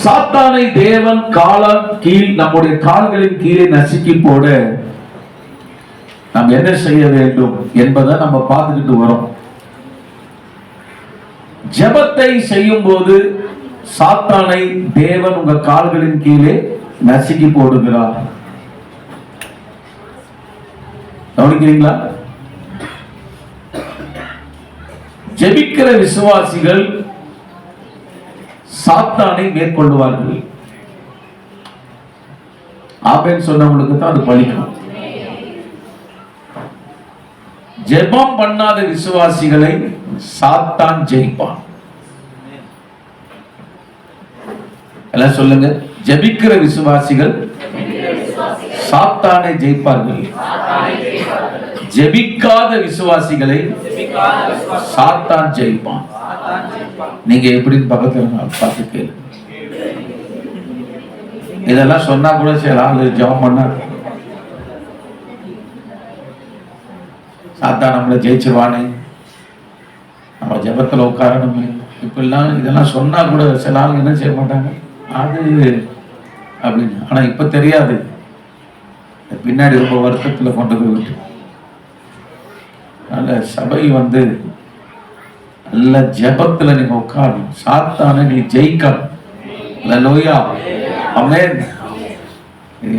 சாத்தானை தேவன் காலின் கீழ், நம்முடைய கால்களின் கீழே நசுக்கி போட நாம் என்ன செய்ய வேண்டும் என்பதை நம்ம பார்த்துக்கிட்டு வரோம். ஜெபத்தை செய்யும் போது சாத்தானை தேவன் உங்க கால்களின் கீழே நசுக்கி போடுகிறார். கவனிக்கிறீங்களா? ஜெபிக்கிற விசுவாசிகள் சாத்தானை மேற்கொள்வார்கள். ஆமென் சொன்னவங்களுக்கு தான் அது பலிக்கும். ஜெபம் பண்ணாத விசுவாசிகளை சாத்தான் ஜெயிப்பான். எல்லாம் சொல்லுங்க. ஜெபிக்கிற விசுவாசிகள் சாத்தானை ஜெயிப்பார்கள். ஜெபிக்காத விசுவாசிகளை சாத்தான் ஜெயிப்பான். நீங்க எப்படின்னு பக்கத்துல பார்த்து கேளு. இதெல்லாம் சொன்னா கூட சரி, ஆளு ஜெபம் பண்ண சாத்தான் நம்மளை ஜெயிச்சிருவானே, நம்ம ஜெபத்துல உட்காரணுமே, இப்பெல்லாம் இதெல்லாம் சொன்னா கூட சில ஆள் என்ன செய்ய மாட்டாங்க, அது அப்படின்னு. ஆனா இப்ப தெரியாது, பின்னாடி ரொம்ப வருத்தத்துல கொண்டு போய் விட்டு. அதனால சபை நல்ல ஜெபத்துல நீங்க உட்காரணும். சாத்தானை நீ ஜெயிக்கணும். அல்லேலூயா, ஆமென்.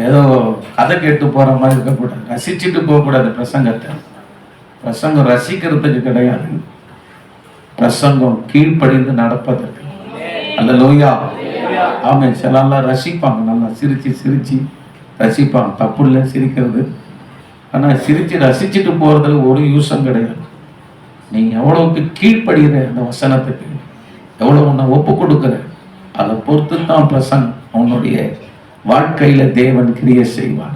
ஏதோ கதை கேட்டு போற மாதிரி இருக்கக்கூடாது, ரசிச்சுட்டு போகக்கூடாது. பிரசங்கம் ரசிக்கிறதுக்கு கிடையாது, பிரசங்கம் கீழ்ப்படிந்து நடப்பதற்கு. அல்லேலூயா, ஆமென். சிலர்லாம் ரசிப்பாங்க, நல்லா சிரிச்சு ரசிப்பாங்க. தப்பு இல்லை சிரிக்கிறது, ஆனா சிரிச்சு ரசிச்சுட்டு போறதுல ஒரு யூஸும் கிடையாது. நீ எவ்வளவுக்கு கீழ்ப்படுகிற அந்த வசனத்துக்கு, எவ்வளவு உன்னை ஒப்பு கொடுக்குற, அதை பொறுத்து தான் பிரசங்கம் உன்னுடைய வாழ்க்கையில தேவன் கிரியை செய்வார்.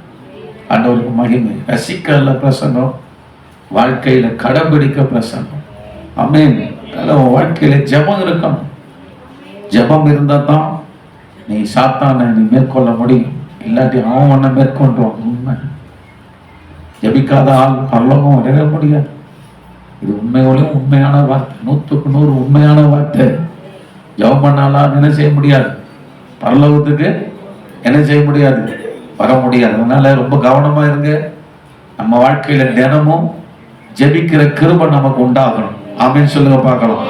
ஆண்டவருக்கு மகிமை. ரசிக்கல பிரசங்கம், வாழ்க்கையில கடைபிடிக்க பிரசங்கம். ஆமென். உன் வாழ்க்கையில ஜெபம் இருக்கணும். ஜெபம் இருந்தா தான் நீ சாத்தானை நீ மேற்கொள்ள முடியும். இல்லாட்டி அவன் உன்னை மேற்கொண்டுவான். உண்மை. ஜெபிக்காத ஆள் பரலோகம் வர முடியாது. இது உண்மையோடையும் உண்மையான வார்த்தை, 100க்கு 100 உண்மையான வார்த்தை. ஜெபம் பண்ணாலும் என்ன செய்ய முடியாது, பரலோகத்துக்கு என்ன செய்ய முடியாது, வர முடியாது. அதனால ரொம்ப கவனமா இருங்க. நம்ம வாழ்க்கையில தினமும் ஜெபிக்கிற கிருபை நமக்கு உண்டாகணும். ஆமென் சொல்லுங்க பார்க்கலாம்.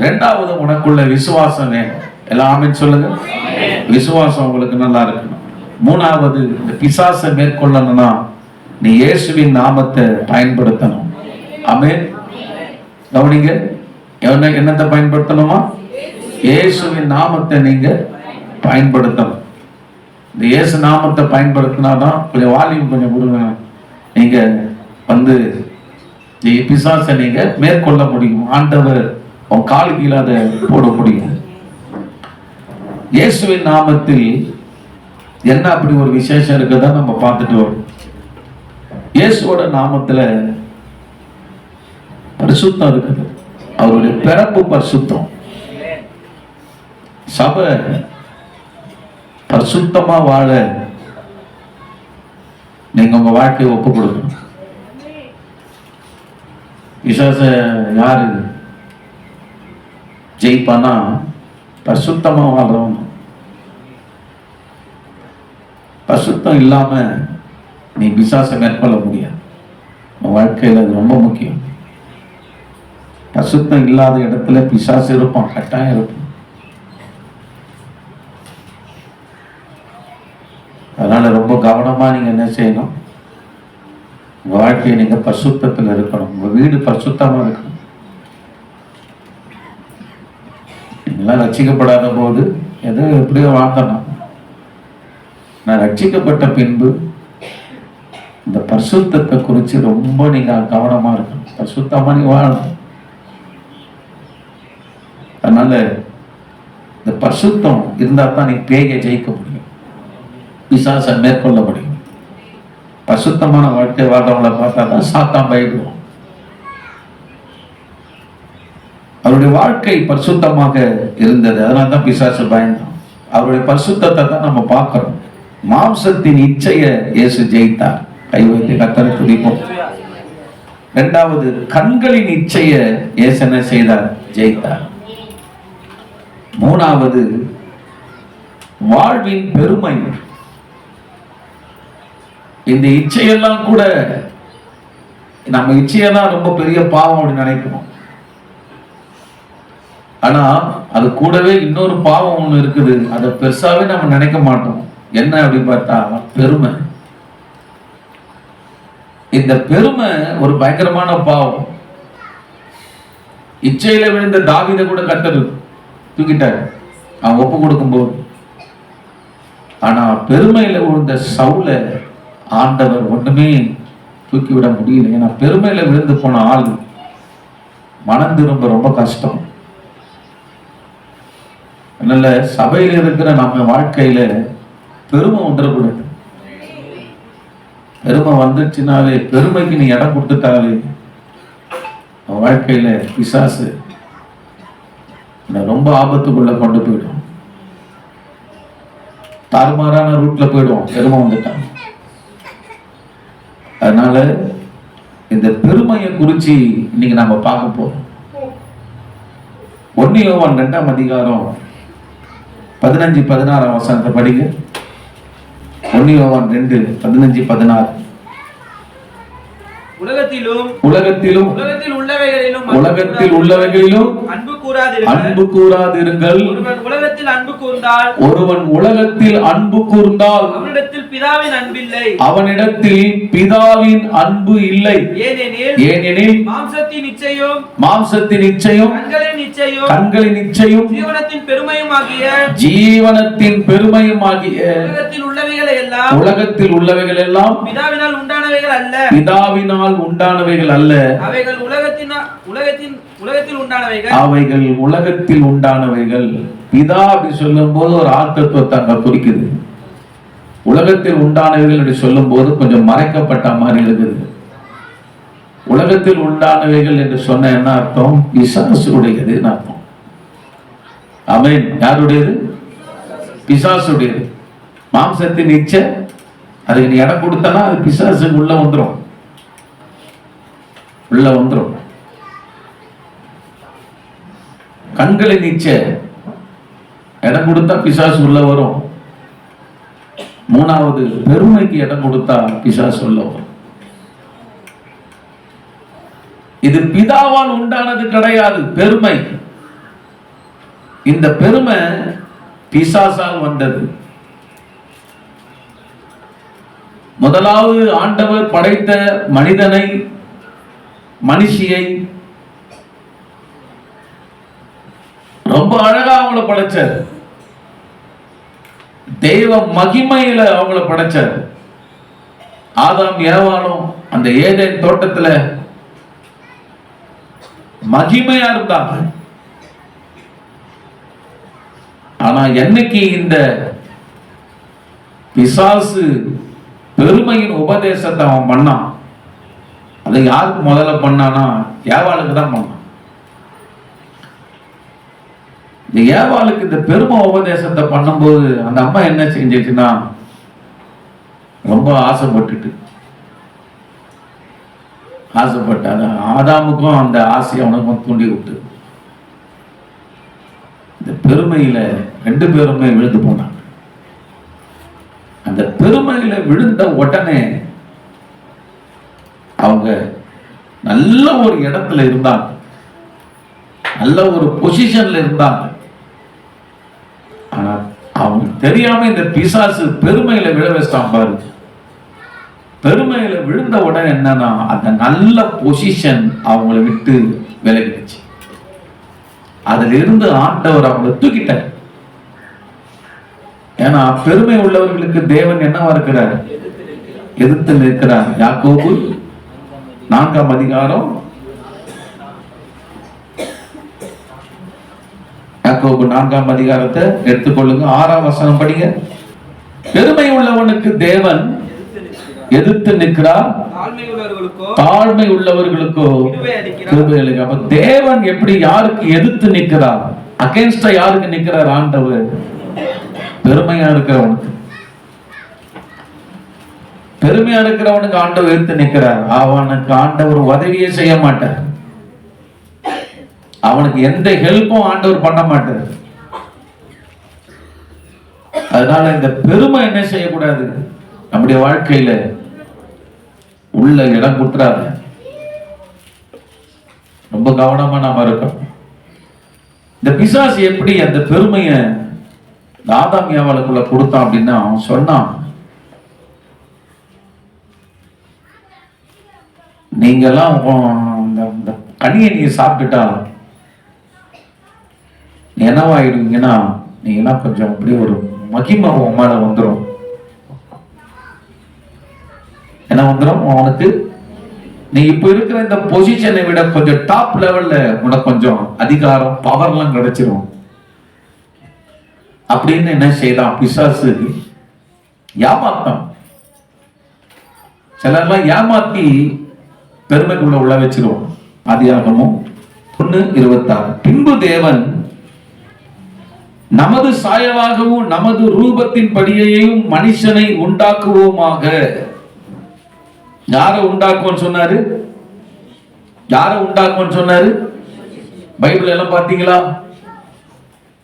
ரெண்டாவது, உனக்குள்ள விசுவாசம் வேணும். எல்லாம் ஆமென் சொல்லுங்க. விசுவாசம் உங்களுக்கு நல்லா இருக்கணும். மூணாவது, இந்த பிசாசை மேற்கொள்ளணும்னா நீ இயேசுவின் நாமத்தை பயன்படுத்தணும். ஆமென். கவனிங்க, என்னத்தை பயன்படுத்தணுமா? இயேசுவின் நாமத்தை நீங்க பயன்படுத்தணும். இந்த இயேசு நாமத்தை பயன்படுத்தினாதான், கொஞ்சம் வால்யூம் கொஞ்சம் கொடுங்க, நீங்க பிசாசை நீங்க மேற்கொள்ள முடியும். ஆண்டவர் உன் கால் கீழே அதை போட முடியும். இயேசுவின் நாமத்தில் என்ன அப்படி ஒரு விசேஷம் இருக்குதா நம்ம பார்த்துட்டு வரோம். இயேசுவோட நாமத்துல பரிசுத்தம் இருக்குது. அவருடைய பிறப்பு பரிசுத்தம். சபை பரிசுத்தமா வாழ நீங்க உங்க வாழ்க்கையை ஒப்பு கொடுக்கணும். விசுவாச யாரு ஜெயிப்பானா? பரிசுத்தமா வாழ்றவங்க. பரிசுத்தம் இல்லாம நீ பிசாசை மேற்கொள்ள முடியாது. உன் வாழ்க்கையில் அது ரொம்ப முக்கியம். பரிசுத்தம் இல்லாத இடத்துல பிசாசு இருப்பான், கட்டாயம் இருப்பான். அதனால ரொம்ப கவனமா நீங்க என்ன செய்யணும், உங்க வாழ்க்கையை நீங்க பரிசுத்தத்தில் இருக்கணும். உங்க வீடு பரிசுத்தமா இருக்கணும். நீங்களாம் ரட்சிக்கப்படாத போது எதோ எப்படியோ வாழ்ந்தணும். நான் ரட்சிக்கப்பட்ட பின்பு இந்த பரிசுத்தத்தை குறித்து ரொம்ப நீங்க கவனமா இருக்கணும். பரிசுத்தமா நீ வாழணும். அதனால இந்த பரிசுத்தம் இருந்தா தான் நீ பேயை ஜெயிக்க முடியும், பிசாசை மேற்கொள்ள முடியும். பரிசுத்தமான வாழ்க்கை வாழ்றவங்களை பார்த்தா தான் சாத்தான் பயப்படுவோம். அவருடைய வாழ்க்கை பரிசுத்தமாக இருந்தது, அதனால தான் பிசாசு பயந்தான். அவருடைய பரிசுத்தத்தை தான் நம்ம பார்க்கிறோம். மாம்சத்தின் இச்சையை இயேசு ஜெயித்தார். கை வைத்து கர்த்தரை துதிப்போம். இரண்டாவது, கண்களின் இச்சையை இயேசு என்ன செய்தார்? ஜெயித்தார். மூணாவது, வாழ்வின் பெருமை. இந்த இச்சையெல்லாம் கூட நம்ம இச்சையெல்லாம் ரொம்ப பெரிய பாவம் அப்படின்னு நினைக்கிறோம். ஆனா அது கூடவே இன்னொரு பாவம் ஒண்ணு இருக்குது. அதை பெருசாவே நம்ம நினைக்க மாட்டோம். என்ன அப்படின்னு பார்த்தா பெருமை. இந்த பெருமை ஒரு பயங்கரமான பாவம். இச்சையில விழுந்த தாவீதை கூட கர்த்தர் தூக்கிட்டார் அவன் ஒப்பு கொடுக்கும் போது. ஆனா பெருமையில விழுந்த சவுலை ஆண்டவர் ஒண்ணுமே தூக்கிவிட முடியல. ஏன்னா பெருமையில விழுந்து போன ஆள் மனம் திரும்ப ரொம்ப கஷ்டம். அதனால சபையில இருக்கிற நம்ம வாழ்க்கையில பெருமை வந்துடக்கூடாது. பெருமை வந்துச்சுனாலே, பெருமைக்கு நீ இடம் கொடுத்துட்டாலே வாழ்க்கையில பிசாசு ரொம்ப ஆபத்துக்குள்ள கொண்டு போயிடும். தாறுமாறான ரூட்ல போயிடும் பெருமை வந்துட்டான். அதனால இந்த பெருமையை குறிச்சு இன்னைக்கு நம்ம பார்க்க போறோம். 1 யோவான் 2ஆம் அதிகாரம் 15-16 வசனத்தை படிங்க. 1 யோவான் 2:15-16. உலகத்திலும் உலகத்தில் உள்ளவைகளிலும் அன்பு கூறாதிருங்கள். ஒருவன் உலகத்தில் அன்பு கூர்ந்தால் அவனிடத்தில் பிதாவின் அன்பு இல்லை. ஏனெனில் மாம்சத்தின் இச்சையும் கண்களின் இச்சையும் ஜீவனத்தின் பெருமையுமாகிய உலகத்தில் உள்ளவைகள் எல்லாம் பிதாவினால் உண்டானவைகள் அல்ல, அவைகள் உலகத்தில் உண்டானவைகள். பிதா அப்படி சொல்லும் போது ஒரு ஆர்த்தத்துவத்தை அங்க குறிக்குது. உலகத்தில் உண்டானவைகள் என்று சொல்லும் போது கொஞ்சம் மறைக்கப்பட்ட மாதிரி இருக்குது. உலகத்தில் உண்டானவைகள் என்று சொன்ன என்ன அர்த்தம்? பிசாசுடையது அர்த்தம். ஆமென். யாருடையது? பிசாசுடையது. மாம்சத்தின் இச்சை, அதுக்கு நீ இடம் கொடுத்தனா அது பிசாசுக்கு உள்ள வந்துடும். கண்களின் இச்சை இடம் கொடுத்தா பிசாசு உள்ள வரும். 3வது பெருமைக்கு இடம் கொடுத்தா பிசாசு உள்ள வரும். இது பிதாவால் உண்டானது கிடையாது பெருமை. இந்த பெருமை பிசாசால் வந்தது. முதலாவது ஆண்டவர் படைத்த மனிதனை, மனுஷியை ரொம்ப அழகா அவங்கள படைச்சார். தெய்வ மகிமையில அவங்கள படைச்சார். ஆதாம் ஏவாளும் அந்த ஏதேன் தோட்டத்துல மகிமையா இருந்தாங்க. ஆனா என்னைக்கு இந்த பிசாசு பெருமையின் உபதேசத்தை அவன் பண்ணான், அதை யாருக்கு முதல்ல பண்ணானா? ஏவாளுக்கு தான் பண்ணான். இந்த ஏவாளுக்கு இந்த பெருமை உபதேசத்தை பண்ணும்போது அந்த அம்மா என்ன செஞ்சிச்சுன்னா, ரொம்ப ஆசைப்பட்டு ஆதாமுக்கும் அந்த ஆசையை அவனுக்கும் தூண்டி விட்டு இந்த பெருமையில 2 பேருமே விழுந்து போனாங்க. அந்த பெருமையில விழுந்த உடனே அவங்க நல்ல ஒரு இடத்துல இருந்தாங்க, நல்ல ஒரு பொசிஷன்ல இருந்தாங்க. ஆனா அவங்களுக்கு தெரியாம இந்த பிசாசு பெருமையில விழ வச்சான் பாரு. பெருமையில விழுந்த உடனே என்னன்னா, அந்த நல்ல பொசிஷன் அவங்களை விட்டு விலகிடுச்சு. அதுல இருந்து ஆண்டவர் அவங்களை தூக்கிட்டார். ஏன்னா பெருமை உள்ளவர்களுக்கு தேவன் என்னவா இருக்கிறார்? எதிர்த்து நிற்கிறார். யாக்கோபு 4ஆம் அதிகாரம், யாக்கோபு 4ஆம் அதிகாரத்தை எடுத்துக்கொள்ளுங்க. 6ஆம் வசனம் படிங்க. பெருமை உள்ளவனுக்கு தேவன் எதிர்த்து நிற்கிறார், தாழ்மை உள்ளவர்களுக்கோ கிருபை அளிக்கிறார். அப்ப தேவன் எப்படி யாருக்கு எதிர்த்து நிற்கிறார்? அகைன்ஸ்டா யாருக்கு நிற்கிறார்? ஆண்டவர் பெருமையா இருக்கிறவனுக்கு. பெருமையா இருக்கிறவனுக்கு ஆண்டவர் எதிர்த்து நிற்கிறார். அவனுக்கு ஆண்டவர் உதவியே செய்ய மாட்டார். அவனுக்கு எந்த ஹெல்ப்பும் ஆண்டவர் பண்ண மாட்டார். அதனால இந்த பெருமை என்ன செய்யக்கூடாது, நம்முடைய வாழ்க்கையில உள்ள இடம் குற்றாது. ரொம்ப கவனமா நாம இருக்கோம். இந்த பிசாசு எப்படி அந்த பெருமையை ஆதாம் ஏவாளுக்குள்ள கொடுத்தான் அப்படின்னா, அவன் சொன்னான், நீங்கெல்லாம் இந்த கனியை நீங்க சாப்பிட்டுட்டா என்னவாயிடுவீங்கன்னா, நீங்கெல்லாம் கொஞ்சம் அப்படி ஒரு மகிமை உன் மேல வந்துடும். என்ன வந்துடும் உனக்கு? நீ இப்ப இருக்கிற இந்த பொசிஷனை விட கொஞ்சம் டாப் லெவல்ல உனக்கு கொஞ்சம் அதிகாரம், பவர்லாம் கிடைச்சிரும் அப்படின்னு என்ன செய்தான் பிசாசு? ஏமாத்தான். சிலர்லாம் ஏமாத்தி பெருமைக்குள்ள உள்ள வச்சிருவோம். ஆதியாகமம் 1:26. பின்பு தேவன் நமது சாயலாகவும் நமது ரூபத்தின் படியையும் மனுஷனை உண்டாக்குவோமாக. யாரை உண்டாக்குவோன்னு சொன்னாரு? யாரை உண்டாக்குவோன்னு சொன்னாரு? பைபிள் எல்லாம் பார்த்தீங்களா?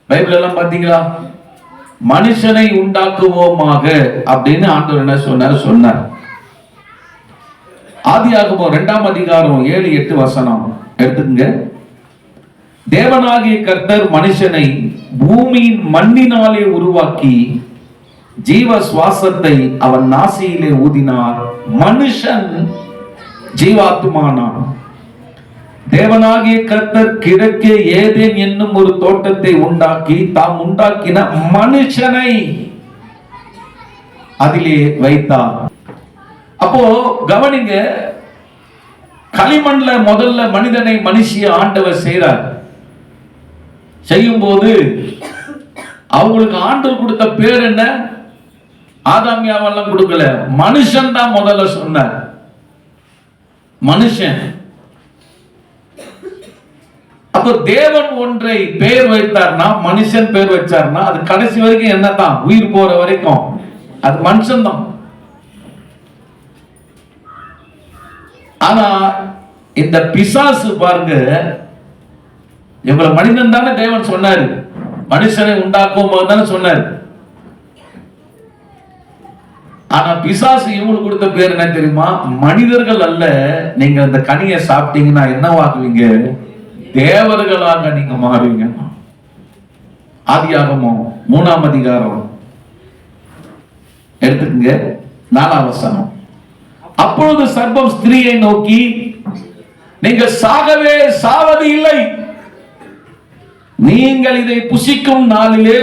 பைபிள் எல்லாம் பார்த்தீங்களா? மனுஷனை உண்டாக்குவோமாக அப்படின்னு ஆண்டவர் என்ன சொன்னார். ஆதியாகமம் 2ஆம் அதிகாரம் 7-8 வசனம் எடுத்துக்கங்க. தேவனாகிய கர்த்தர் மனுஷனை பூமியின் மண்ணினாலே உருவாக்கி ஜீவ சுவாசத்தை அவன் நாசியிலே ஊதினார். மனுஷன் ஜீவாத்மானான். தேவனாகிய கர்த்தர் கிழக்கே ஏதேன் என்னும் ஒரு தோட்டத்தை உண்டாக்கி தாம் உண்டாக்கின மனுஷனை அதிலே வைத்தார். அப்போ கவனிங்க, களிமண்ல முதல்ல மனிதனை மனுஷிய ஆண்டவர் செய்றார். செய்யும் போது அவங்களுக்கு ஆண்டவர் கொடுத்த பேர் என்ன? ஆதாம் ஏவாளெல்லாம் கொடுக்கல, மனுஷன் தான் முதல்ல சொன்னார். மனுஷன். அப்போ தேவன் ஒன்றை பேர் வைத்தார்னா, மனுஷன் பேர் வச்சார்னா, அது கடைசி வரைக்கும் என்னதான், உயிர் போற வரைக்கும் அது மனுஷன் தான். ஆனா இந்த பிசாசு பாருங்க, இவங்களை மனிதன் தானே தேவன் சொன்னாரு, மனுஷனை உண்டாக்கும் போது தானே சொன்னாரு. ஆனா பிசாசு இவங்களுக்கு கொடுத்த பேர் என்ன தெரியுமா? மனிதர்கள் அல்ல, நீங்க அந்த கனியை சாப்பிட்டீங்கன்னா என்னவாகுவீங்க? தேவர்களாக நீங்க மாறுவீங்க. ஆதியாகமம் 3ஆம் அதிகாரம் எடுத்துக்கங்க, 4ஆம் வசனம். அப்பொழுது சர்ப்பம் ஸ்திரீயை நோக்கி, நீங்க சாகவே சாவது இல்லை, நீங்கள் இதை புசிக்கும் நாளிலே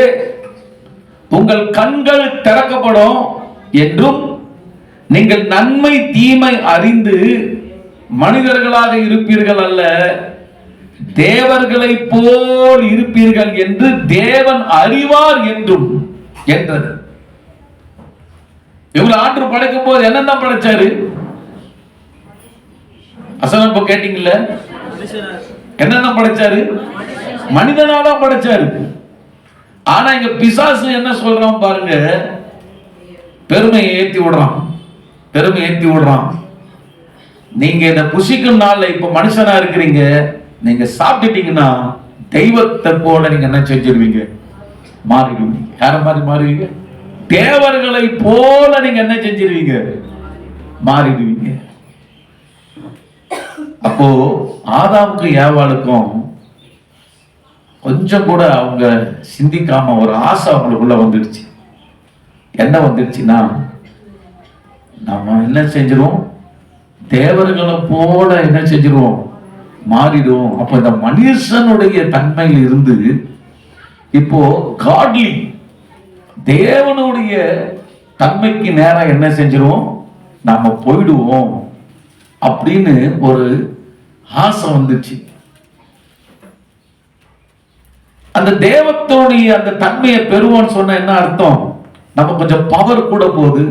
உங்கள் கண்கள் திறக்கப்படும் என்றும் நீங்கள் நன்மை தீமை அறிந்து மனிதர்களாக இருப்பீர்கள் அல்ல, தேவர்களை போல் இருப்பீர்கள் என்று தேவன் அறிவார் என்றும் என்றது. இவங்களை ஆண்டு படைக்கும் போது என்னென்ன படைச்சாரு? அசனம் இப்ப கேட்டீங்கல்ல, என்னென்ன படைச்சாரு? மனிதனாதான் படைச்சாரு. ஆனா இங்க பிசாசு என்ன சொல்றான் பாருங்க, பெருமையை ஏத்தி விடுறான். பெருமை ஏத்தி விடுறான். நீங்க இதை புசிக்கும் நாள்ல இப்ப மனுஷனா இருக்கிறீங்க, நீங்க சாப்பிட்டுட்டீங்கன்னா தெய்வத்தை போல நீங்க என்ன செஞ்சிருவீங்க? மாறிடுவீங்க. யார மாதிரி மாறுவீங்க? தேவர்களை போல நீங்க என்ன செஞ்சிருவீங்க? மாறிடுவீங்க. அப்போ ஆதாமுக்கு ஏவாளுக்கும் கொஞ்சம் கூட அவங்க சிந்திக்காம ஒரு ஆசை அவங்களுக்குள்ள வந்துடுச்சு. என்ன வந்துடுச்சுன்னா, நம்ம என்ன செஞ்சிருவோம்? தேவர்களை போல என்ன செஞ்சிருவோம்? மாறிடுவோம். அப்ப இந்த மனுஷனுடைய தன்மையில் இருந்து இப்போ காட்லி தேவனுடைய தன்மைக்கு நேரம் என்ன செஞ்சிருவோம்? நாம போயிடுவோம் அப்படின்னு ஒரு ஆசை வந்துச்சு. அந்த தேவத்தோடைய அந்த தன்மையை பெறுவோன்னு சொன்ன என்ன அர்த்தம்? நம்ம கொஞ்சம் பவர் கூட போகுது,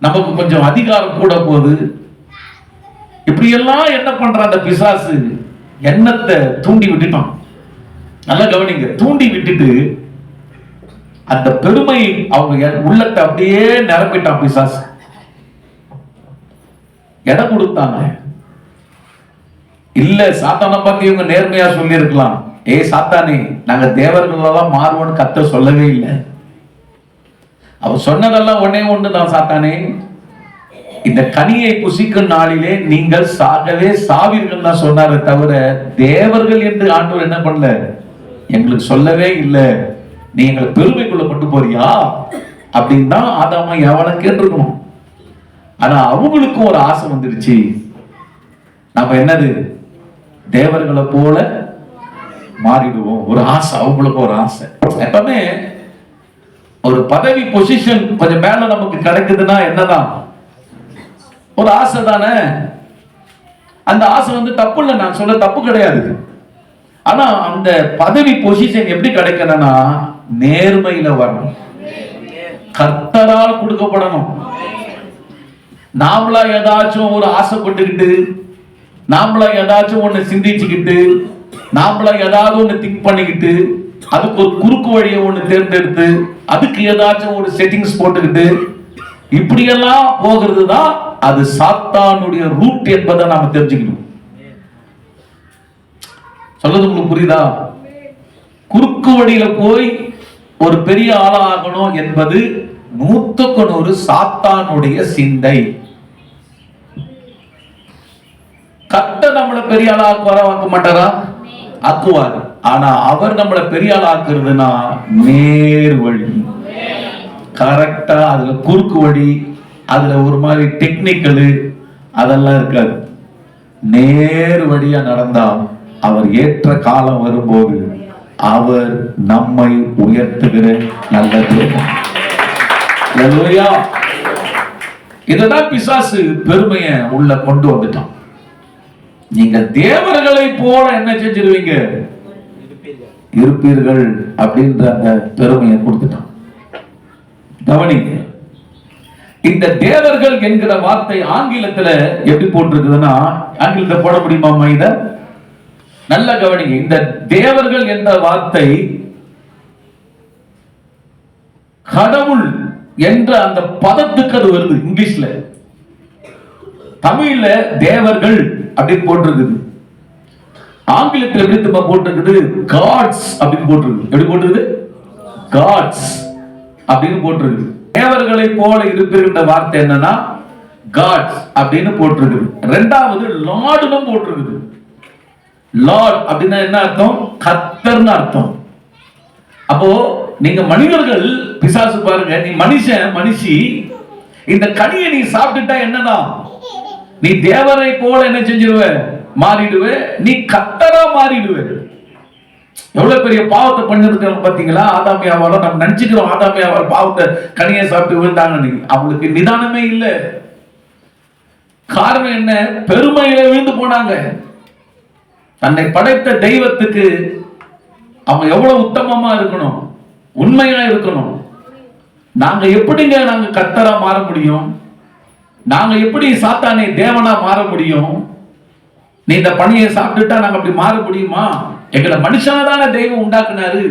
நமக்கு கொஞ்சம் அதிகாரம் கூட போகுது. இப்படி எல்லாம் என்ன பண்ற அந்த பிசாசு? எண்ணத்தை தூண்டி விட்டுட்டான். நல்லா கவனிங்க, தூண்டி விட்டுட்டு அந்த பெருமை அவங்க உள்ளத்தை அப்படியே நிரப்பிட்டான் பிசாசு. இடம் கொடுத்தாங்க. இல்ல, சாத்தானை பத்தி இவங்க நேர்மையா சொல்லி இருக்கலாம், ஏ சாத்தானே, நாங்க தேவர்களெல்லாம் மாறுவோன்னு கர்த்தர் சொல்லவே இல்லை. அவர் சொன்னதெல்லாம் ஒன்னே ஒண்ணுதான், சாத்தானே, இந்த கனியை புசிக்கும் நாளிலே நீங்கள் சாகவே சாவீர்கள் தான் சொன்னாரே தவிர தேவர்கள் என்று ஆண்டவர் என்ன பண்ணல, எங்களுக்கு சொல்லவே இல்லை. நீ எங்களை பெருமைக்குள்ள கொண்டு போறியா அப்படின்னு தான் ஆதாம எவனை கேட்டிருக்கணும். ஆனா அவங்களுக்கும் ஒரு ஆசை வந்துருச்சு, நம்ம என்னது தேவர்களை போல மாறிடுவோம். ஒரு ஆசை, அவங்களுக்கு ஒரு ஆசை. எப்பவுமே ஒரு பதவி பொசிஷன் கொஞ்சம் மேல நமக்கு கிடைக்குதுன்னா என்னதான் ஒரு ஆசை தானே. அந்த ஆசை வந்து தப்பு இல்லை, நான் சொல்ல தப்பு கிடையாது. ஆனா அந்த பதவி பொசிஷன் எப்படி கிடைக்கணும்னா நேர்மையில வரணும், கர்த்தரால் கொடுக்கப்படணும். நாமளா ஏதாச்சும் ஒரு ஆசைப்பட்டுக்கிட்டு, நாமளா ஏதாச்சும் ஒண்ணு சிந்திச்சுக்கிட்டு, நாமளா ஏதாவது ஒண்ணு திங்க் பண்ணிக்கிட்டு, அதுக்கு ஒரு குறுக்கு வழியை ஒண்ணு தேர்ந்தெடுத்து, அதுக்கு ஏதாச்சும் ஒரு செட்டிங்ஸ் போட்டுக்கிட்டு இப்படியெல்லாம் போகிறது தான் அது சாத்தானுடைய ரூட் என்பதை நாம தெரிஞ்சுக்கணும். சொல்றது உங்களுக்கு புரியுதா? குறுக்கு வழியில போய் ஒரு பெரிய ஆளாகணும் என்பது 100% சாத்தானுடைய சிந்தை. கர்த்தர் நம்மளை பெரிய ஆளாக்க மாட்டாரா? ஆக்குவார். ஆனா அவர் நம்மளை பெரிய ஆளாக்குறதுனா நேர் வழி, கரெக்டா. அதுல குறுக்கு வழி, அதுல ஒரு மாதிரி டெக்னிக்கலு அதெல்லாம் இருக்காது. நேர் வழியா நடந்தா அவர் ஏற்ற காலம் வரும்போது அவர் நம்மை உயர்த்துகிற நல்ல தேவன். அல்லேலூயா. இததான் பிசாசு பெருமையை உள்ள கொண்டு வந்துட்டான். நீங்க தேவர்களை போல என்ன செஞ்சிருவீங்க, இருப்பீர்கள் அப்படின்ற அந்த பெருமையை கொடுத்துட்டான். கவனிங்க, இந்த தேவர்கள் என்கிற வார்த்தை ஆங்கிலத்துல எப்படி போட்டிருக்குதுன்னா, ஆங்கிலத்தை போட முடியுமா இத? நல்ல கவனிங்க, இந்த தேவர்கள் என்ற வார்த்தை கடவுள் என்ற அந்த பதத்துக்கு அது வருது இங்கிலீஷ்ல. தமிழ்ல தேவர்கள் அப்படின்னு போட்டிருக்குது. ஆங்கிலத்தில் எப்படி திரும்ப போட்டிருக்குது? காட்ஸ் அப்படின்னு போட்டிருக்கு. எப்படி போட்டிருக்குது? காட்ஸ் அப்படின்னு போட்டிருக்கு. தேவர்களை போல இருக்கின்ற வார்த்தை என்னன்னா காட்ஸ் அப்படின்னு போட்டிருக்கு. ரெண்டாவது லார்டுன்னு போட்டிருக்கு. லார்ட் அப்படின்னா என்ன அர்த்தம்? கர்த்தர்னு அர்த்தம். அப்போ நீங்க மனிதர்கள், பிசாசு பாருங்க, நீ மனுஷன் மனுஷி, இந்த கனியை நீ சாப்பிட்டுட்டா என்னதான், நீ தேவரை போல என்ன செஞ்சிருவ, மாறிடுவ, நீ கர்த்தரா மாறிடுவ. எவ்வளவு பெரிய பாவத்தை பண்ணிருக்க பாத்தீங்களா? ஆதாமியாவால நம்ம நினைச்சுக்கிறோம் ஆதாமியாவால் பாவத்தை கனியை சாப்பிட்டு விழுந்தாங்க. அவங்களுக்கு நிதானமே இல்லை. காரணம் என்ன? பெருமையில விழுந்து போனாங்க. தன்னை படைத்த தெய்வத்துக்கு அவங்க எவ்வளவு உத்தமமா இருக்கணும், உண்மையா இருக்கணும். நாங்க எப்படிங்க நாங்க கர்த்தரா மாற முடியும்? நாங்க எப்படி சாத்தானை தேவனா மாற முடியும்? நீ இந்த பணியை சாப்பிட்டுட்டா நாங்க அப்படி மாற முடியுமா? எங்களை மனுஷனா தானே தெய்வம் உண்டாக்குனாரு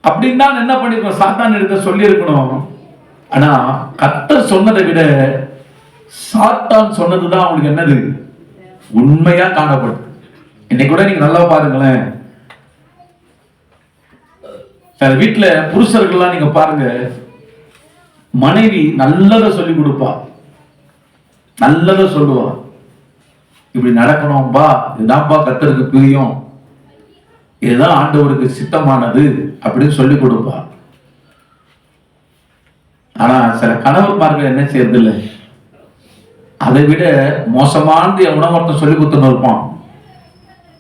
அப்படின்னு தான் என்ன பண்ணிருக்கோம், சாத்தான் எடுக்க சொல்லி இருக்கணும். ஆனா கர்த்தர் சொன்னதை விட சாத்தான் சொன்னதுதான் அவங்களுக்கு என்னது, உண்மையா காணப்படும். இன்னைக்கு கூட நீங்க நல்லா பாருங்களேன், சில வீட்டுல புருஷர்கள்லாம் நீங்க பாருங்க, மனைவி நல்லதை சொல்லி கொடுப்பா, நல்லதை சொல்லுவா. இப்படி நடக்கணும்பா, இதுதான்ப்பா கர்த்தருக்கு பிரியம், இதுதான் ஆண்டவருக்கு சித்தமானது அப்படின்னு சொல்லி கொடுப்பா. ஆனா சில கணவன்மார்கள் என்ன செய்யறது இல்லை, அதை விட மோசமானது உணவர்த்தம் சொல்லி கொடுத்துன்னு இருப்பான்.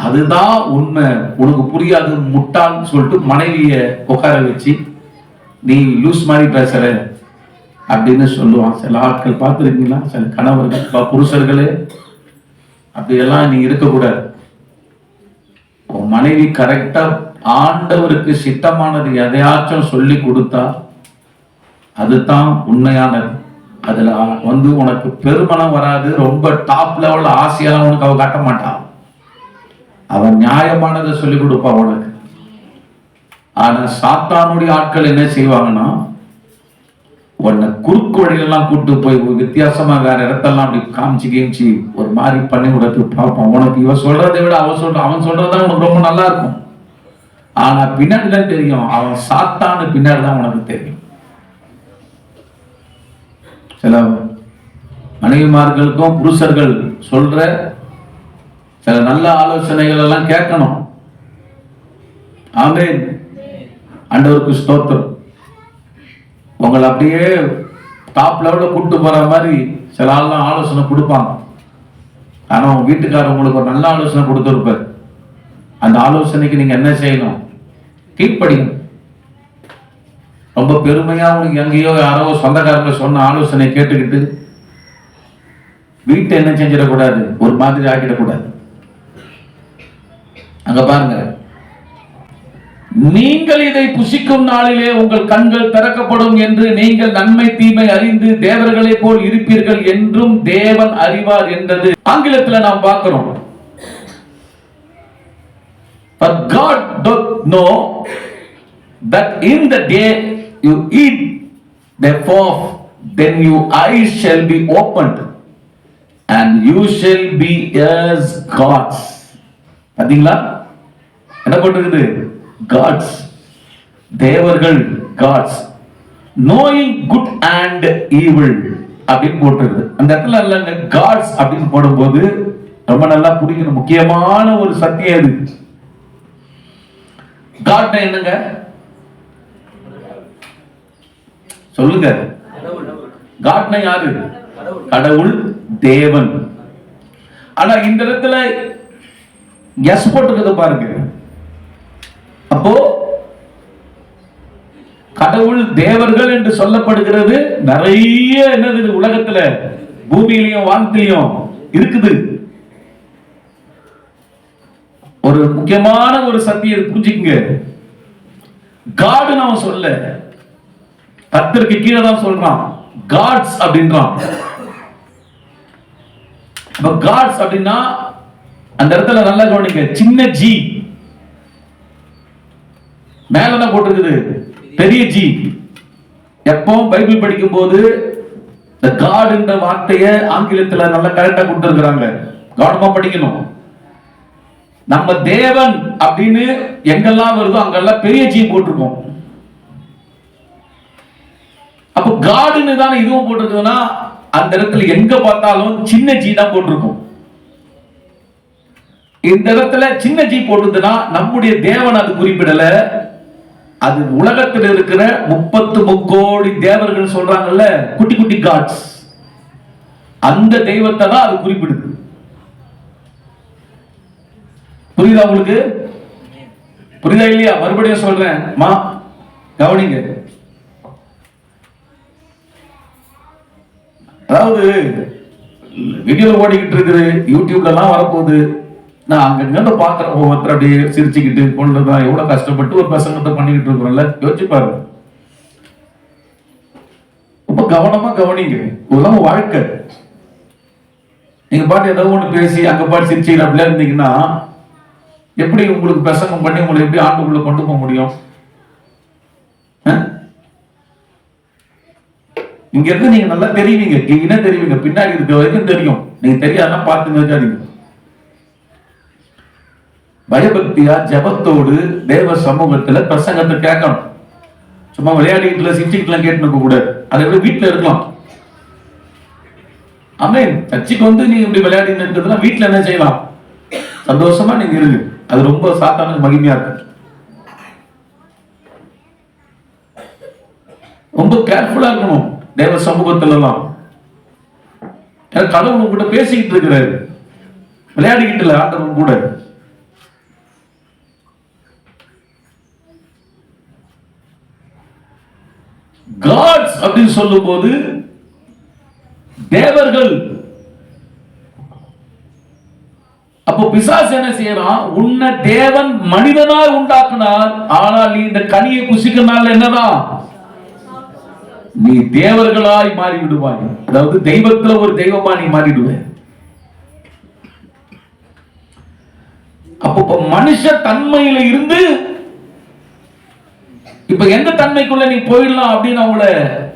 அதுதான் உண்மை, உனக்கு புரியாது முட்டாள்னு சொல்லிட்டு மனைவிய உட்கார வச்சு நீ லூஸ் மாதிரி பேசுற அப்படின்னு சொல்லுவான். சில ஆட்கள் பார்த்துருக்கீங்களா? சில கணவர்கள், புருஷர்களே, அப்படியெல்லாம் நீ இருக்கக்கூடாது. உன் மனைவி கரெக்டா ஆண்டவருக்கு சித்தமானது எதையாச்சும் சொல்லி கொடுத்தா அதுதான் உண்மையானது. அதுல வந்து உனக்கு பெருமனம் வராது, ரொம்ப டாப் லெவல் ஆசையெல்லாம் உனக்கு அவ காட்ட மாட்டான். அவன் நியாயமானதை சொல்லி கொடுப்பான் உனக்கு. ஆனா சாத்தானுடைய ஆட்கள் என்ன செய்வாங்கன்னா, உன்னை குறுக்கு வழியெல்லாம் கூட்டு போய் வித்தியாசமா வேற இடத்தெல்லாம் அப்படி காமிச்சு ஒரு மாதிரி பண்ணி விடறதுக்கு பார்ப்பான். உனக்கு இவன் சொல்றதை விட அவன் சொல்றதுதான் உனக்கு ரொம்ப நல்லா இருக்கும். ஆனா பின்னாடி தான் தெரியும், அவன் சாத்தானு பின்னாடி தான் உனக்கு தெரியும். சில மனைவிமார்களுக்கும் புருஷர்கள் சொல்ற சில நல்ல ஆலோசனைகள் எல்லாம் கேட்கணும். ஆமென். ஆண்டவருக்கு ஸ்தோத்திரம். உங்களை அப்படியே டாப் லெவலில் கூப்பிட்டு போற மாதிரி சில ஆள்லாம் ஆலோசனை கொடுப்பாங்க. ஆனா உங்க வீட்டுக்காரர் உங்களுக்கு ஒரு நல்ல ஆலோசனை கொடுத்துருப்பார். அந்த ஆலோசனைக்கு நீங்க என்ன செய்யணும்? கீழ்ப்படியும். ரொம்ப பெருமையா உங்களுக்கு எங்கேயோ யாரோ சொந்தக்காரங்க சொன்ன ஆலோசனை கேட்டுக்கிட்டு வீட்டை என்ன செஞ்சிடக்கூடாது, ஒரு மாதிரி ஆக்கிடக்கூடாது. அங்க பாருங்க, நீங்கள் இதை புசிக்கும் நாளிலே உங்கள் கண்கள் திறக்கப்படும் என்று நீங்கள் நன்மை தீமை அறிந்து தேவர்களை போல் இருப்பீர்கள் என்றும் தேவன் அறிவார் என்றது ஆங்கிலத்தில் நாம் பார்க்கிறோம். But God doth know that in the day you eat thereof, then your eyes shall be opened and you shall be as gods. பாத்தீங்களா என்ன போட்டிருக்குது? Gods, தேவர்கள், gods, knowing good and evil அப்படின்னு போட்டிருக்கு. அந்த இடத்துல இல்லைங்க, gods அப்படின்னு போடும்போது ரொம்ப நல்லா புரிக்கணும். முக்கியமான ஒரு சத்தியம் அது. காட்னா என்னங்க சொல்லுங்க? காட்னா யாரு? கடவுள், தேவன். ஆனா இந்த இடத்துல எஸ் போட்டுக்கிறது பாருங்க. அப்போ கடவுள் தேவர்கள் என்று சொல்லப்படுகிறது நிறைய என்னது உலகத்துல, பூமியிலையும் வானத்திலையும் இருக்குது. ஒரு முக்கியமான ஒரு சத்தியம் புரிஞ்சுக்குங்க. காட் நாம சொல்ல, கர்த்தருக்கு கீழே தான் சொல்றான். காட்ஸ் அப்படின்றான். காட்ஸ் அப்படின்னா அந்த இடத்துல நல்லா கவனிங்க. சின்ன ஜி மேல என்ன போட்டிருக்குது? பெரிய ஜி. எப்போ பைபிள் படிக்கும் போது இந்த காட் என்ற வார்த்தையை ஆங்கிலத்தில் நல்லா கரெக்டா கொடுத்திருக்கிறாங்க. கவனமா படிக்கணும். நம்ம தேவன் அப்படின்னு எங்கெல்லாம் வருதோ அங்கெல்லாம் பெரிய ஜி போட்டிருக்கோம். அப்போ காடுன்னு தானே இதுவும் போட்டிருக்குதுன்னா அந்த இடத்துல எங்க பார்த்தாலும் சின்ன ஜி தான் போட்டிருக்கும். இந்த இடத்துல சின்ன ஜி போட்டதுன்னா நம்முடைய தேவன் அது குறிப்பிடல. அது உலகத்தில் இருக்கிற 33 கோடி தேவர்கள் சொல்றாங்கல்ல, குட்டி குட்டி காட்ஸ், அந்த தெய்வத்தை தான் அது குறிப்பிடுது. புரியுதா உங்களுக்கு? புரியுதா இல்லையா? மறுபடியும் சொல்றேன், மா கவனிங்க. அதாவது வீடியோ ஓடிக்கிட்டு இருக்குது, யூடியூப்ல எல்லாம் வரப்போகுது. நான் அங்க பாக்குறேன், ஒவ்வொருத்தர் அப்படியே சிரிச்சுக்கிட்டு கொண்டுதான் எவ்வளவு கஷ்டப்பட்டு ஒரு பிரசங்கத்தை பண்ணிக்கிட்டு இருக்கிறோம்ல. யோசிச்சு பாருங்க. ரொம்ப கவனமா கவனிங்க. இதெல்லாம் வாழ்க்கை. நீங்க பாட்டு ஏதோ ஒண்ணு பேசி அங்க பாட்டு சிரிச்சுக்கிட்டு அப்படியே இருந்தீங்கன்னா எப்படி உங்களுக்கு பிரசங்கம் பண்ணி உங்களை எப்படி ஆண்டுக்குள்ள கொண்டு போக முடியும்? இங்க இருந்து நீங்க நல்லா தெரிவிங்க, என்ன தெரிவிங்க, பின்னாடி இருக்க வரைக்கும் தெரியும். நீங்க தெரியாதுன்னா பார்த்து நினைக்காதீங்க. பயபக்தியா ஜபத்தோடு தேவ சமூகத்துல பிரசங்கத்தை கேட்கணும். சும்மா விளையாடிட்டுல சிரிச்சுக்கிட்டுலாம் கேட்டு கூடாது. அதை விட வீட்டுல இருக்கலாம். ஆமென். சர்ச்சுக்கு வந்து நீங்க இப்படி விளையாடி இருக்கிறதுனா வீட்டுல என்ன செய்யலாம்? சந்தோஷமா நீங்க இருக்கு. அது ரொம்ப சாத்தானுக்கு மகிமையா இருக்கு. ரொம்ப கேர்ஃபுல்லா இருக்கணும் தேவ சமூகத்துல எல்லாம். கடவுள் உங்ககிட்ட பேசிக்கிட்டு இருக்கிறாரு, விளையாடிக்கிட்டு இல்ல. ஆண்டவன் கூட காட்ஸ் அப்படின்னு சொல்லும் போது தேவர்கள். அப்போ பிசாசு என்ன செய்யறான்? உன்னை தேவன் மனிதனாய் உண்டாக்குனார், ஆனால் நீ இந்த கனியை புசிக்கிறனால என்னதான் நீ தேவர்களாய் மாறி விடுவாய். அதாவது தெய்வத்துல ஒரு தெய்வமா நீ மாறிடுவே. அப்போ மனுஷ தன்மையில இருந்து இப்ப எந்த தன்மைக்குள்ள நீ போயிடலாம் அப்படின்னு அவங்கள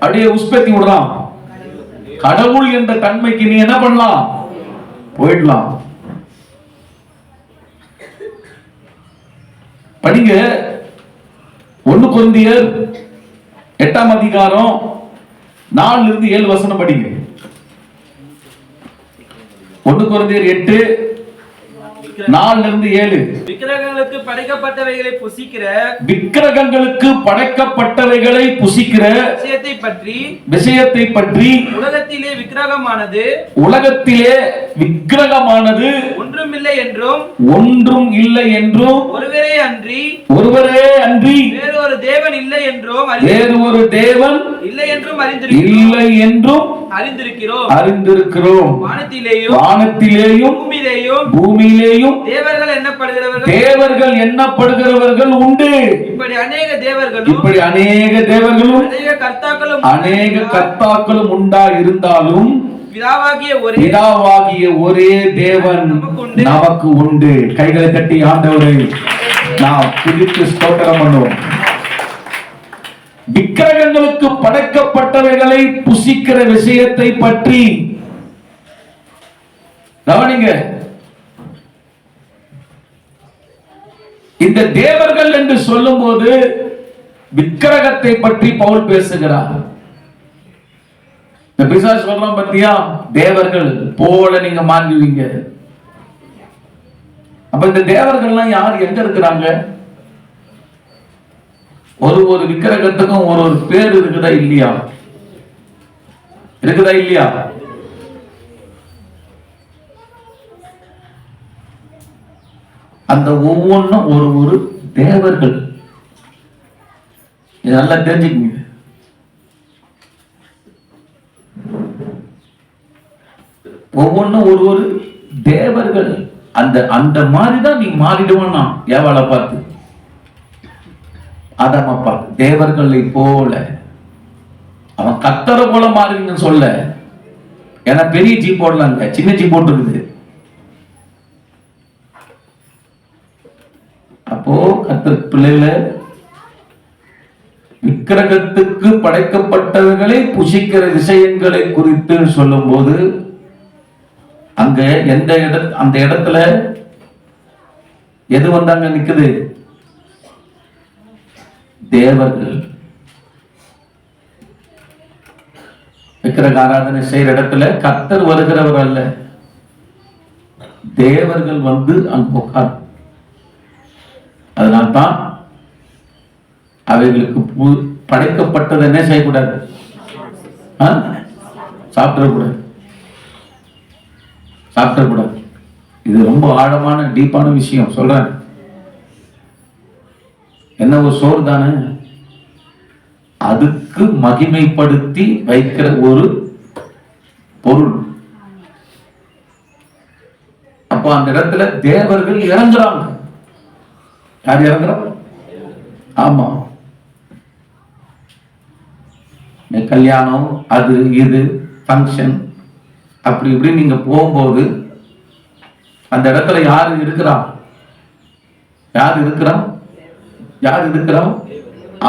அப்படியே உற்பத்தி விடுறான். கடவுள் என்ற தன்மைக்கு நீ என்ன பண்ணலாம்? போயிடலாம். படிங்க 1 கொரிந்தியர் 8ஆம் அதிகாரம் 4 7 வசனம் படிங்க. 1 கொரிந்தியர் 8:4-7. விக்கிரகங்களுக்கு படைக்கப்பட்டவைகளை புசிக்கிற விஷயத்தை பற்றி உலகத்திலே விக்கிரகமானது ஒன்றும் இல்லை என்றும் ஒருவரே அன்றி வேறு ஒரு தேவன் இல்லை என்றும் அறிந்திருக்கிறோம். வானத்திலேயும் பூமியிலேயும் தேவர்கள் எண்ணப்படுகிறவர்கள் உண்டு. இப்படி அநேக தேவர்களும் அநேக கர்த்தாக்களும் உண்டா இருந்தாலும் பிதாவாகிய ஒரே தேவன் நமக்கு உண்டு. கைகளை தட்டி ஆண்டவரை நாம் துதித்து ஸ்தோத்திரம் பண்ணுவோம். விக்கிரகங்களுக்கு படைக்கப்பட்டவைகளை புசிக்கிற விஷயத்தை பற்றி கவனிங்க. இந்த தேவர்கள் என்று சொல்லும் போது விக்கிரகத்தை பற்றி பவுல் பேசுகிறார். இந்த பிசாசு சொல்றான் பத்தியா, தேவர்கள் போல நீங்க மாறுவீங்க. அப்ப இந்த தேவர்கள்லாம் யார், எங்க இருக்கிறாங்க? ஒரு விக்கிரகத்துக்கும் ஒரு பேர் இருக்குதா இல்லையா? அந்த ஒவ்வொன்றும் ஒரு தேவர்கள். நல்லா தெரிஞ்சுக்கங்க. ஒவ்வொன்றும் ஒரு தேவர்கள். அந்த மாதிரிதான் நீ மாறிடுவானா? ஏவாளை பார்த்து, ஆதாம பார்த்து, தேவர்களை போல. அவன் கர்த்தரை போல மாறுவீங்கன்னு சொல்ல. ஏன்னா பெரிய ஜீ போடலாங்க, சின்ன ஜீ போட்டுருக்குது. அப்போ கர்த்தர் பிள்ளைகளை விக்கிரகத்துக்கு படைக்கப்பட்டவர்களை புசிக்கிற விஷயங்களை குறித்து சொல்லும் போது அங்க அந்த இடத்துல எது வந்தாங்க நிக்குது? தேவர்கள். விக்கிரக ஆராதனை செய்யற இடத்துல கர்த்தர் வருகிறவர் அல்ல, தேவர்கள் வந்து அங்க உட்கார். அதனால்தான் அவைகளுக்கு படைக்கப்பட்டது என்ன செய்யக்கூடாது? சாப்பிடக்கூடாது. இது ரொம்ப ஆழமான டீப்பான விஷயம் சொல்றேன். என்ன ஒரு சோறு தானே, அதுக்கு மகிமைப்படுத்தி வைக்கிற ஒரு பொருள். அப்ப அந்த இடத்துல தேவர்கள் இறங்குறாங்க. யார் இறங்குறாங்க? ஆமா, கல்யாணம், அது இது ஃபங்க்ஷன், அப்படி இப்படி நீங்க போகும்போது அந்த இடத்துல யாரு இருக்கிறா?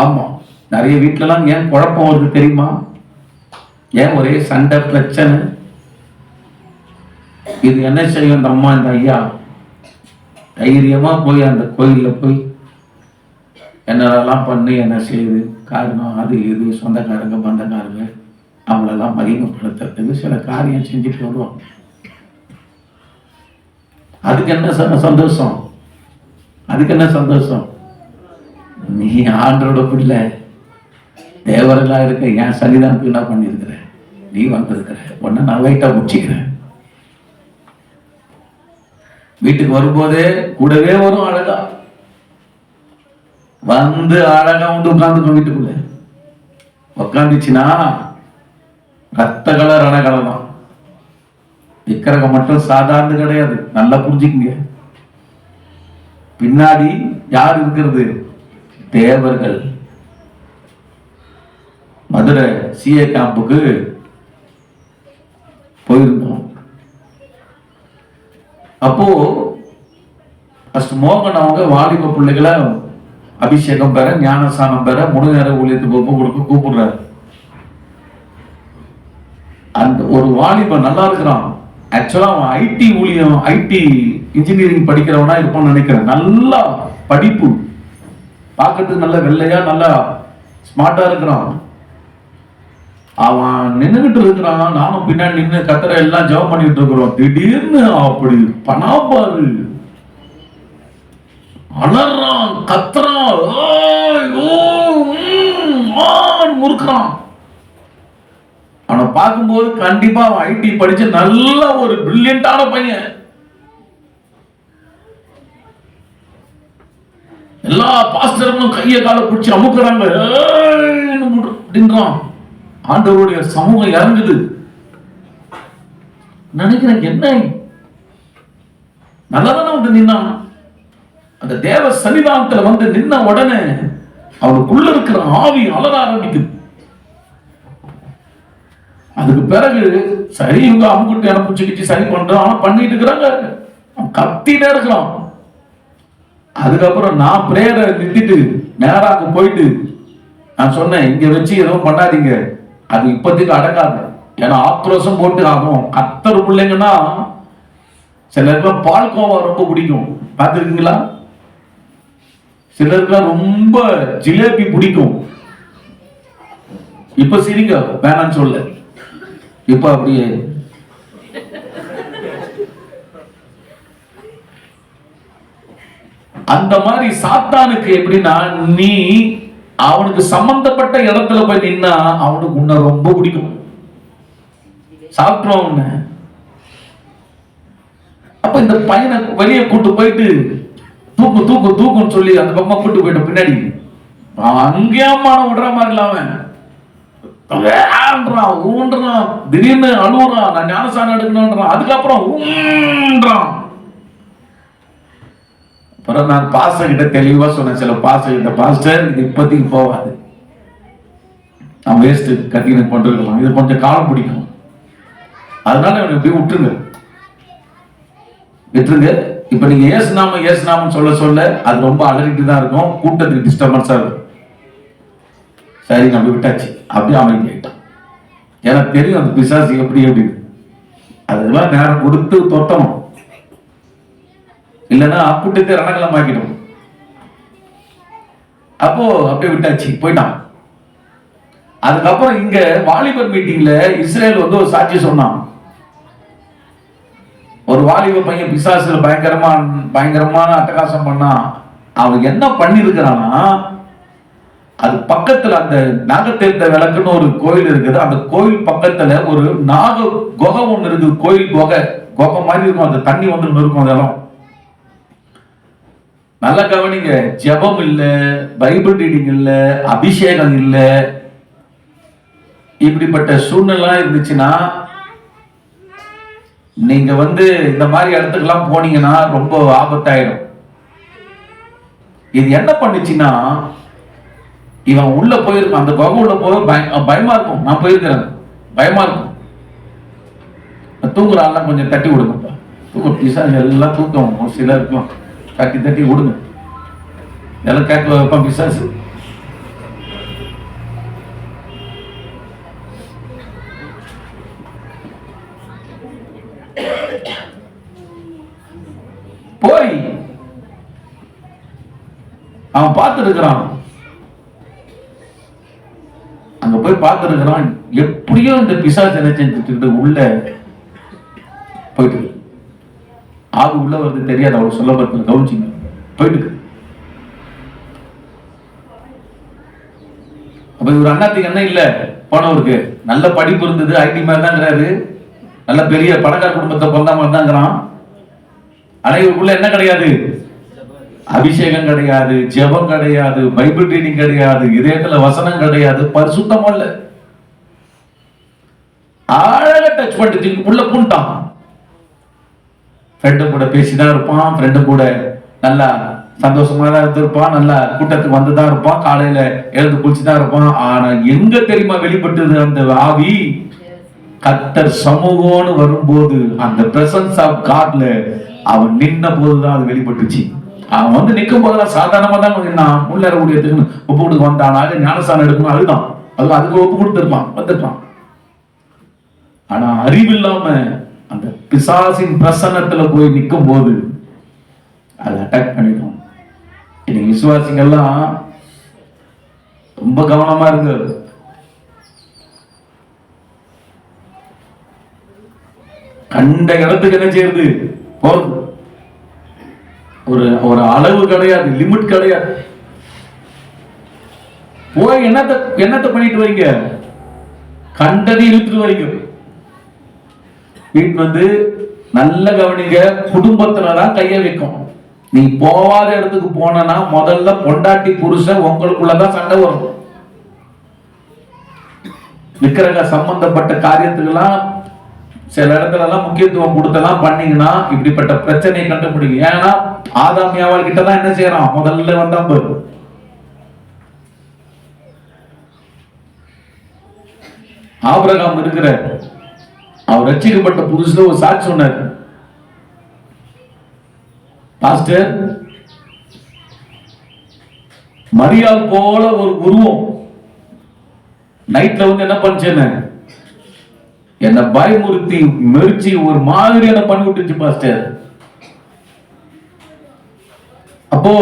ஆமா. நிறைய வீட்டுலலாம் ஏன் குழப்பம் வருது தெரியுமா? ஏன் ஒரே சண்டை, பிரச்சனை? இது என்ன செய்யும்? இந்த அம்மா, இந்த ஐயா தைரியமா போய் அந்த கோயில்ல போய் என்னெல்லாம் பண்ணி என்ன செய்யுது? காரணம் அது இது, சொந்தக்காரங்க பந்தக்காரங்க அவங்களெல்லாம் மகிமைப்படுத்துறதுக்கு சில காரியம் செஞ்சுட்டு வருவாங்க. அதுக்கு என்ன சந்தோஷம்? நீ ஆண்டரோட பிள்ளை, தேவர்களா இருக்க, என் சன்னிதானத்துக்கு என்ன பண்ணிருக்கிற? நீ வந்திருக்கிற, உன்னை நான் லைட்டா முடிச்சுக்கிறேன். வீட்டுக்கு வரும்போதே கூடவே வரும் அழகா, வந்து அழகா வந்து உட்காந்துக்கும். வீட்டுக்குள்ள உட்காந்துச்சுன்னா ரத்த கலர் ரணகலம் தான். விக்கிரகம் மட்டும் சாதாரண கிடையாது, நல்லா புரிஞ்சுக்குங்க. பின்னாடி யார் இருக்கிறது? தேவர்கள். மதுரை சிஏ கேம்புக்கு போயிருந்தோம். அப்போ மோகன் அவங்க வாலிப பிள்ளைகளை அபிஷேகம் பெற, ஞானசானம் பெற, முழு நேர ஊழியத்துக்கு ஒப்பு கொடுக்க கூப்பிடுறாரு. அந்த ஒரு வாலிபன் நல்லா இருக்கிறான். ஆக்சுவலா அவன் ஐடி இன்ஜினியரிங் படிக்கிறவனா இருப்பான்னு நினைக்கிறேன். நல்லா படிப்பு, பார்க்கறதுக்கு நல்ல வெள்ளையா, நல்லா ஸ்மார்ட்டா இருக்கிறான். அவன் நின்றுகிட்டு இருக்கிறான், நானும் பின்னாடி நின்று கத்தரை எல்லாம் ஜெபம் பண்ணிட்டு இருக்கிறோம். திடீர்னு அப்படி பனாபாரு அலறான், கத்துறான், முறுக்கிறான். அவனை பார்க்கும்போது கண்டிப்பா அவன் ஐடி படிச்ச நல்ல ஒரு பிரில்லியண்டான பையன். எல்லா பாஸ்டர்களும் கையை காலை பிடிச்சி அமுக்குறாங்க. அப்படின்றான். ஆண்டவருடைய சமூகம் இறங்குது. நினைக்கிறேன், என்ன நல்லதானே வந்து நின்னான். அந்த தேவ சன்னிதானத்துல வந்து நின்ன உடனே அவனுக்குள்ள இருக்கிற ஆவி அலற ஆரம்பிக்குது. அதுக்கு பிறகு சரி, இவங்க அமுக்குட்டு அனுப்பிச்சுக்கிச்சு சரி பண்றான். ஆனா பண்ணிட்டு இருக்கிறாங்க, அவன் கத்திட்டே இருக்கிறான். அதுக்கப்புறம் நான் பிரேயரை நிறுத்திட்டு நேராக போயிட்டு நான் சொன்னேன், இங்க வச்சு எதுவும் பண்ணாதீங்க, அது இப்போதைக்கு அடங்காது. ஏன்னா ஆக்ரோஷம் போட்டு ஆகும். கத்தர் பிள்ளைங்கன்னா சிலருக்கு பால்கோவா ரொம்ப பிடிக்கும், பார்த்துருக்கீங்களா? சிலருக்கு ரொம்ப ஜிலேபி பிடிக்கும். இப்ப சிரிங்க, வேணான்னு சொல்ல. இப்ப அப்படியே அந்த மாதிரி சாத்தானுக்கு எப்படின்னா, நீ அவனுக்கு சம்பந்தப்பட்ட இடத்துல போய் நின்னா அவனுக்கு உன்னை ரொம்ப பிடிக்கும், சாப்பிட்டுருவான் உன்னை. அப்ப இந்த பையனை வெளியே கூட்டு போயிட்டு தூக்கு தூக்கு தூக்குன்னு சொல்லி அந்த பக்கம் கூட்டு போயிட்ட பின்னாடி அங்கேயமான விடுற மாதிரி இல்லாம ஊன்றான், திடீர்னு அழுவுறான், நான் ஞானசானம் எடுக்கணும்ன்றான். அதுக்கப்புறம் ஊன்றான். அப்புறம் நான் பாஸ்டர் கிட்ட தெளிவா சொன்னேன், சில பாஸ்டர் கிட்ட, பாஸ்டர் இது இப்போதைக்கு போவாது, நான் வேஸ்ட் கட்டின கொண்டிருக்கலாம், இது கொஞ்சம் காலம் பிடிக்கும், அதனால இவனை இப்படி விட்டுருங்க. இப்ப நீங்க ஏசுநாமம் சொல்ல சொல்ல அது ரொம்ப அலறிட்டு தான் இருக்கும், கூட்டத்துக்கு டிஸ்டர்பன்ஸா இருக்கும். சரி, நம்ம விட்டாச்சு. அப்படியே அமைதி ஆயிட்டான். எனக்கு தெரியும் அந்த பிசாசு எப்படி எப்படி அதெல்லாம் நேரம் கொடுத்து தொட்டணும், இல்லைன்னா கூட்டத்தை ரணகலம் ஆக்கிடும். அப்போ அப்படியே விட்டாச்சு, போயிட்டான். அதுக்கப்புறம் இங்க வாலிபர் மீட்டிங்ல இஸ்ரேல் வந்து ஒரு சாட்சி சொன்னான். ஒரு வாலிப பையன் பிசாசுல பயங்கரமான அட்டகாசம் பண்ணா. அவன் என்ன பண்ணிருக்கிறான்னா, அது பக்கத்துல அந்த நாகத்தீர்த்த விளக்குன்னு ஒரு கோயில் இருக்குது, அந்த கோயில் பக்கத்துல ஒரு நாக குகை ஒண்ணு இருக்குது. கோயில் குகை மாதிரி இருக்கும், அந்த தண்ணி வந்து இருக்கும். அதெல்லாம் நல்ல கவனிங்க, ஜெபம் இல்ல, பைபிள் ரீடிங் இல்ல, அபிஷேகம் இல்ல, இப்படிப்பட்ட சூழ்நிலை இருந்துச்சுன்னா நீங்க வந்து இந்த மாதிரி இடத்துக்கெல்லாம் போனீங்கன்னா ரொம்ப ஆபத்தாயிடும். இது என்ன பண்ணுச்சுன்னா, இவன் உள்ள போயிருக்கான், அந்த குகை உள்ள போய் பயமா இருக்கும். நான் போயிருக்கிறேன், பயமா இருக்கும். தூங்குற ஆள்லாம் கொஞ்சம் தட்டி விடுங்க, தூங்க பிசாசு எல்லாம் தூக்கம் ஒரு சில இருக்கும், தட்டி தட்டி விடுங்க, எல்லாம் கேட்க வைப்பான் பிசாசு. போய் அவன் பார்த்து இருக்கிறான், அங்க போய் பார்த்து இருக்கிறான். எப்படியோ இந்த பிசாசு என்ன செஞ்சுட்டு உள்ள போயிட்டு, ஆகு உள்ள வருது தெரியாது, அவ்வளவு சுலபத்தில் கவனிச்சிங்க, போயிட்டு. அப்ப இவர் அண்ணாத்துக்கு என்ன இல்ல, போனவருக்கு நல்ல படிப்பு இருந்தது, ஐடி மாதிரி தாங்கிறாரு, நல்ல பெரிய பணக்கார குடும்பத்தை பொந்தா மாதிரி தாங்கிறான். ஆனா இவருக்குள்ள என்ன கிடையாது, அபிஷேகம் கிடையாது, ஜெபம் கிடையாது, பைபிள் ரீடிங் கிடையாது, இதயத்துல வசனம் கிடையாது, பரிசுத்தம் இல்ல. அழகா டச் பண்ணிட்டு உள்ள பூண்டான். ஃப்ரெண்டு கூட பேசிதான் இருப்பான், ஃப்ரெண்டு கூட நல்லா சந்தோஷமா தான் இருந்திருப்பான், நல்லா கூட்டத்துக்கு வந்துதான் இருப்பான், காலையில எழுந்து குளிச்சுதான் இருப்பான். ஆனா எங்க தெரியுமா வெளிப்பட்டது அந்த ஆவி? கர்த்தர் சமூகம்னு வரும்போது, அந்த பிரசன்ஸ் ஆஃப் காட்ல அவன் நின்ன போதுதான் அது வெளிப்பட்டுச்சு. அவன் வந்து நிற்கும் போதெல்லாம் சாதாரணமா தான் நான் முன்னேற முடியத்துக்கு ஒப்பு கொடுக்க வந்தானாக ஞானஸ்தானம் எடுக்கணும், அதுதான் அதுக்கு ஒப்பு கொடுத்துருப்பான், வந்துருப்பான். ஆனா அறிவில்லாம அந்த பிசாசின் பிரசன்னத்துல போய் நிற்கும் போது அதை அட்டாக் பண்ணிடும். இன்னைக்கு விசுவாசிங்கெல்லாம் ரொம்ப கவனமா இருக்கு. கண்ட இடத்துக்கு என்ன செய்யுது போறது. ஒரு ஒரு அளவு கிடையாது, லிமிட் கிடையாது. போய் என்னத்தை பண்ணிட்டு வரீங்க? கண்டதை இழுத்துட்டு வரீங்க. வீட்டு வந்து நல்ல கவனிங்க, குடும்பத்துலதான் கைய வைக்கும். நீ போவாத இடத்துக்கு போனா முதல்ல பொண்டாட்டி புருஷன் உங்களுக்குள்ளதான் சண்டை வரும். விக்கிரக சம்பந்தப்பட்ட காரியத்துக்கெல்லாம் சில இடத்துல எல்லாம் முக்கியத்துவம் கொடுத்தெல்லாம் பண்ணீங்கன்னா இப்படிப்பட்ட பிரச்சனையை கண்டுபிடிக்கும். ஏன்னா ஆதாம் ஏவாள் கிட்டதான் என்ன செய்யறான்? முதல்ல வந்தா பாரு. ஆபிரகாம் இருக்கிற அவர் ரட்சிக்கப்பட்ட புதுசுல ஒரு சாட்சி சொன்னார். பாஸ்டர், மரியாள் போல ஒரு உருவம் நைட்ல வந்து என்ன பண்ணுச்சேன்னு என்ன பயமுறுத்தி மெரிச்சி ஒரு மாதிரி என்ன பண்ணி விட்டுச்சு பாஸ்டர். அப்போ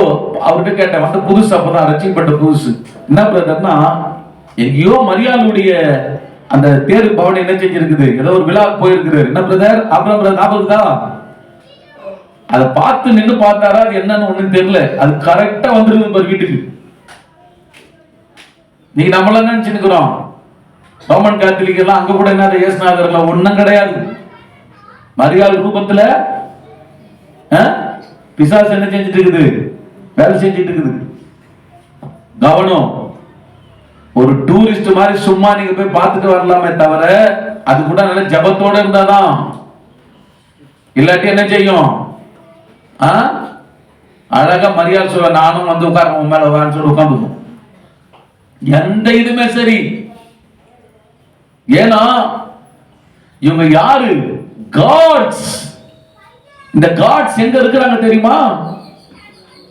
அவர்கிட்ட கேட்டேன், வந்து புதுசு, அப்பதான் ரட்சிக்கப்பட்ட புதுசு. என்ன பிரதர்னா, எங்கேயோ மரியாளுடைய அந்த தேர் பவனி என்ன செஞ்சிருக்குது, ஏதோ ஒரு விழா போயிருக்கிறாரு. என்ன பிரதர்? அப்புறம் பிரதர் ஞாபகம்தா? அதை பார்த்து நின்று பார்த்தாரா, அது என்னன்னு ஒண்ணும் தெரியல. அது கரெக்டா வந்துருது பாரு வீட்டுக்கு. நீங்க நம்மள நினைச்சுக்கிறோம் ரோமன் கேத்தலிக் எல்லாம் அங்க கூட என்ன இயேசுநாதர்ல ஒண்ணும் கிடையாது. மரியாள் ரூபத்துல பிசாசு என்ன செஞ்சுட்டு இருக்குது? வேலை செஞ்சுட்டு இருக்குது. கவனம். ஒரு டூரிஸ்ட் மாதிரி சும்மா நீங்க போய் பார்த்துட்டு வரலாமே தவிர, அது கூட நல்ல ஜபத்தோட இருந்தாதான். இல்லாட்டி என்ன செய்யும்? அழகா மரியாதை சொல்ல, நானும் வந்து உட்கார உன் மேல உட்கார்ந்து சொல்லி உட்காந்துக்கும். எந்த இதுமே சரி. ஏன்னா இவங்க யாரு? காட்ஸ். இந்த காட்ஸ் எங்க இருக்கிறாங்க தெரியுமா?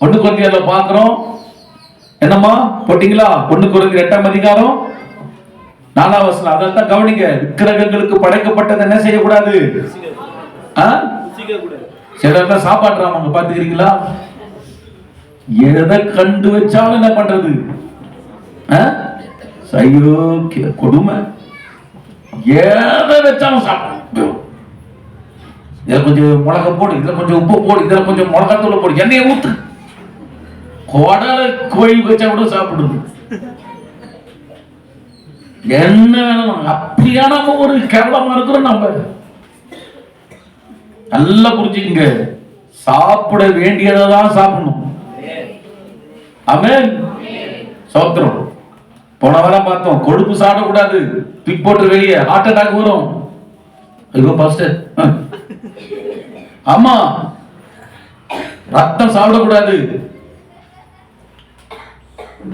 1 கொரிந்தியர்ல பாக்குறோம். என்னம்மா போட்டீங்களா? 1 கொரிந்தியர் 8ஆம் அதிகாரம் 4ஆம் வசனம். அதான் கவனிங்க. விக்கிரகங்களுக்கு படைக்கப்பட்டது என்ன செய்யக்கூடாது? சிலர் சாப்பாடுறாங்க பாத்துக்கிறீங்களா? எதை கண்டு வச்சாலும் என்ன பண்றது? கொடுமை. எதை வச்சாலும் சாப்பிடு. இதுல கொஞ்சம் மிளகா போடு, இதுல கொஞ்சம் உப்பு போடு, இதுல கொஞ்சம் மிளகாத்தூள் போடு, எண்ணெயை ஊத்து. குடலை கோழி வச்சா கூட சாப்பிடுது. என்ன அப்படியான ஒரு கேவலமா இருக்கிறோம் நம்ம. நல்லா புரிஞ்சுக்கங்க. சாப்பிட வேண்டியதான் சாப்பிடணும். ஆமென். சோத்திரம். போன வாரம் பார்த்தோம், கொழுப்பு சாப்பிடக்கூடாது. பிக் போட்டு வெளியே ஹார்ட் அட்டாக் வரும். ஐயோ பாஸ்டர், ஆமா, ரத்தம் சாப்பிடக்கூடாது.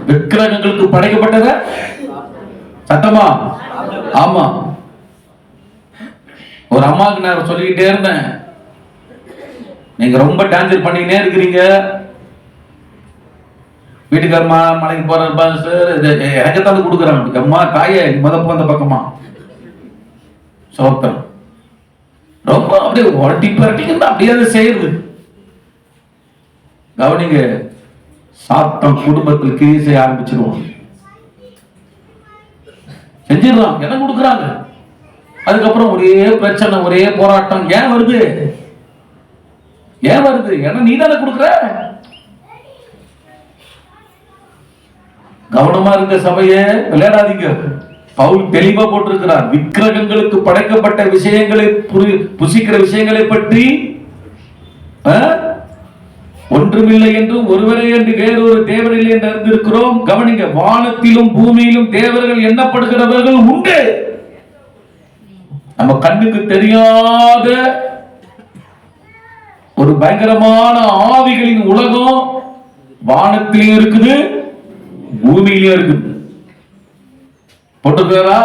விக்கிரகங்களுக்கு படைக்கப்பட்டத சத்தமா? ஆமா. ஒரு அம்மாவுக்கு நான் சொல்லிக்கிட்டே இருந்தேன், நீங்க ரொம்ப டேஞ்சர் பண்ணிக்கிட்டே இருக்கிறீங்க. வீட்டுக்காரமா மலைக்கு போற எனக்கத்தான் கொடுக்குறாங்க. அம்மா தாயே மதப்போ அந்த பக்கமா சோத்தம் ரொம்ப அப்படியே ஒட்டி பரட்டிங்க அப்படியே அதை செய்யுது. கவனிங்க, சாத்தம் குடும்பத்தில் கிரியை செய்ய ஆரம்பிச்சிருவோம். செஞ்சிடலாம், என்ன கொடுக்குறாங்க. அதுக்கப்புறம் ஒரே பிரச்சனை, ஒரே போராட்டம். ஏன் வருது? ஏன் வருது? ஏன்னா நீ தானே கொடுக்குற. கவனமா இருக்க சபையே, விளையாடாதீங்க. பவுல் தெளிவா போட்டிருக்கிறார். விக்கிரகங்களுக்கு படைக்கப்பட்ட விஷயங்களை புசிக்கிற விஷயங்களை பற்றி ஒன்றுமில்லை என்றும் ஒருவரே என்று வேறொரு தேவர் இல்லை என்று அறிந்திருக்கிறோம். கவனிங்க, வானத்திலும் பூமியிலும் தேவர்கள் எண்ணப்படுகிறவர்கள் உண்டு. நம்ம கண்ணுக்கு தெரியாத ஒரு பயங்கரமான ஆவிகளின் உலகம் வானத்திலும் இருக்குது, பூமியிலும் இருக்குது. போட்டுக்கிறா?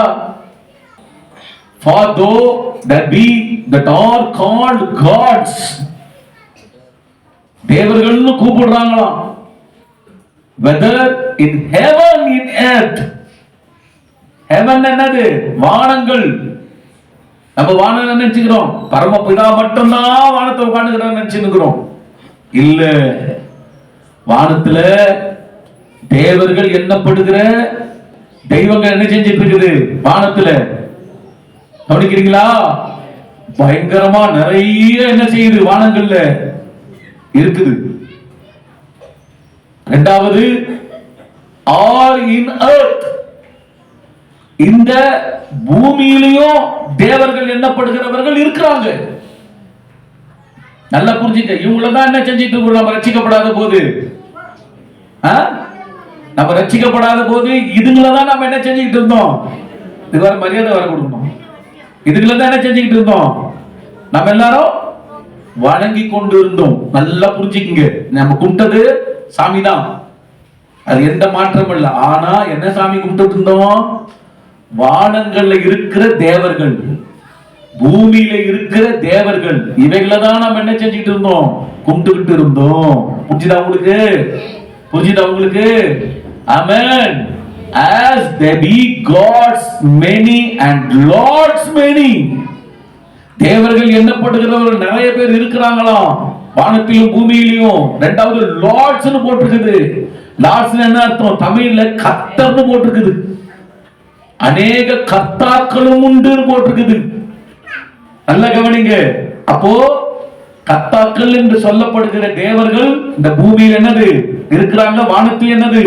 For though there be that are called gods, தேவர்கள்னு கூப்பிடுறாங்களாம். whether in heaven in earth. heaven என்னது? வானங்கள். நம்ம வானம் நினைச்சுக்கிறோம் பரமபிதா மட்டும்தான் வானத்தை உட்கார்ந்துக்கிறான்னு நினைச்சுக்கிறோம். இல்ல, வானத்துல தேவர்கள் எண்ணப்படுகிற தெய்வங்கள் என்ன செஞ்சிட்டு இருக்குது வானத்துல. கவனிக்கிறீங்களா? பயங்கரமா நிறைய என்ன செய்யுது, வானங்கள்ல இருக்குது. இரண்டாவது, ஆர் இன் எர்த், இந்த பூமியிலையும் தேவர்கள் எண்ணப்படுகிறவர்கள் இருக்கிறாங்க. நல்லா புரிஞ்சுக்க. இவங்களதான் என்ன செஞ்சிட்டு இருக்கோம் நம்ம ரட்சிக்கப்படாத போது? நம்ம ரட்சிக்கப்படாத போது இதுங்களதான் நம்ம என்ன செஞ்சுக்கிட்டு இருந்தோம்? இது வர மரியாதை வர கொடுக்கணும். இதுங்களதான் என்ன செஞ்சுக்கிட்டு இருந்தோம்? நம்ம எல்லாரும் வணங்கி கொண்டு இருந்தோம். நல்லா புரிஞ்சுக்குங்க. நம்ம கும்பிட்டது சாமி தான், அது எந்த மாற்றமும் இல்லை. ஆனா என்ன சாமி கும்பிட்டு இருந்தோம்? வானங்கள்ல இருக்கிற தேவர்கள், பூமியில இருக்கிற தேவர்கள், இவைகளை தான் நம்ம என்ன செஞ்சுட்டு இருந்தோம்? கும்பிட்டுக்கிட்டு இருந்தோம். புரிஞ்சுதா உங்களுக்கு? புரிஞ்சுதா உங்களுக்கு? ஆமென். As there be gods many and lords many, தேவர்கள் எண்ணப்படுகிறவர்கள் நிறைய பேர் இருக்கிறாங்களாம், வானத்திலும் பூமியிலும். இரண்டாவது லார்ட்ஸ்னு போட்டிருக்குது. லார்ட்ஸ் என்ன அர்த்தம்? தமிழ்ல கர்த்தர்னு போட்டிருக்குது. அநேக கர்த்தாக்களும் உண்டு போட்டிருக்குது. நல்ல கவனிங்க. அப்போ கர்த்தாக்கள் என்று சொல்லப்படுகிற தேவர்கள் இந்த பூமியில் என்னது இருக்கிறாங்க, வானத்தில் என்னது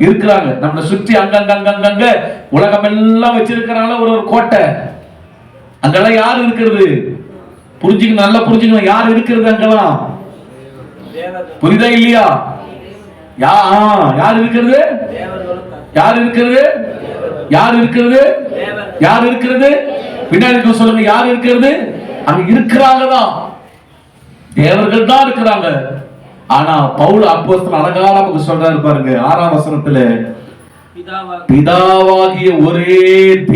இருக்கிறாங்க. நம்மளை சுற்றி அங்கங்க உலகம் எல்லாம் வச்சிருக்கிறாங்க. ஒரு ஒரு கோட்டை, அங்கெல்லாம் யார் இருக்கிறது? புரிஞ்சுக்கணும், நல்லா புரிஞ்சுக்கணும். யார் இருக்கிறது அங்கெல்லாம்? புரியுதா இல்லையா? யார் இருக்கிறது? யார் இருக்கிறது? யார் இருக்கிறது? யார் இருக்கிறது? பின்னாடி சொல்லுங்க. யார் இருக்கிறது? அங்க இருக்கிறாங்க தான், தேவர்கள் தான் இருக்கிறாங்க. ஆனா பவுல் அப்போஸ்தலன் அழகா நமக்கு சொல்றாரு பாருங்க, 6ஆம் வசனத்துல, பிதாவாகிய ஒரே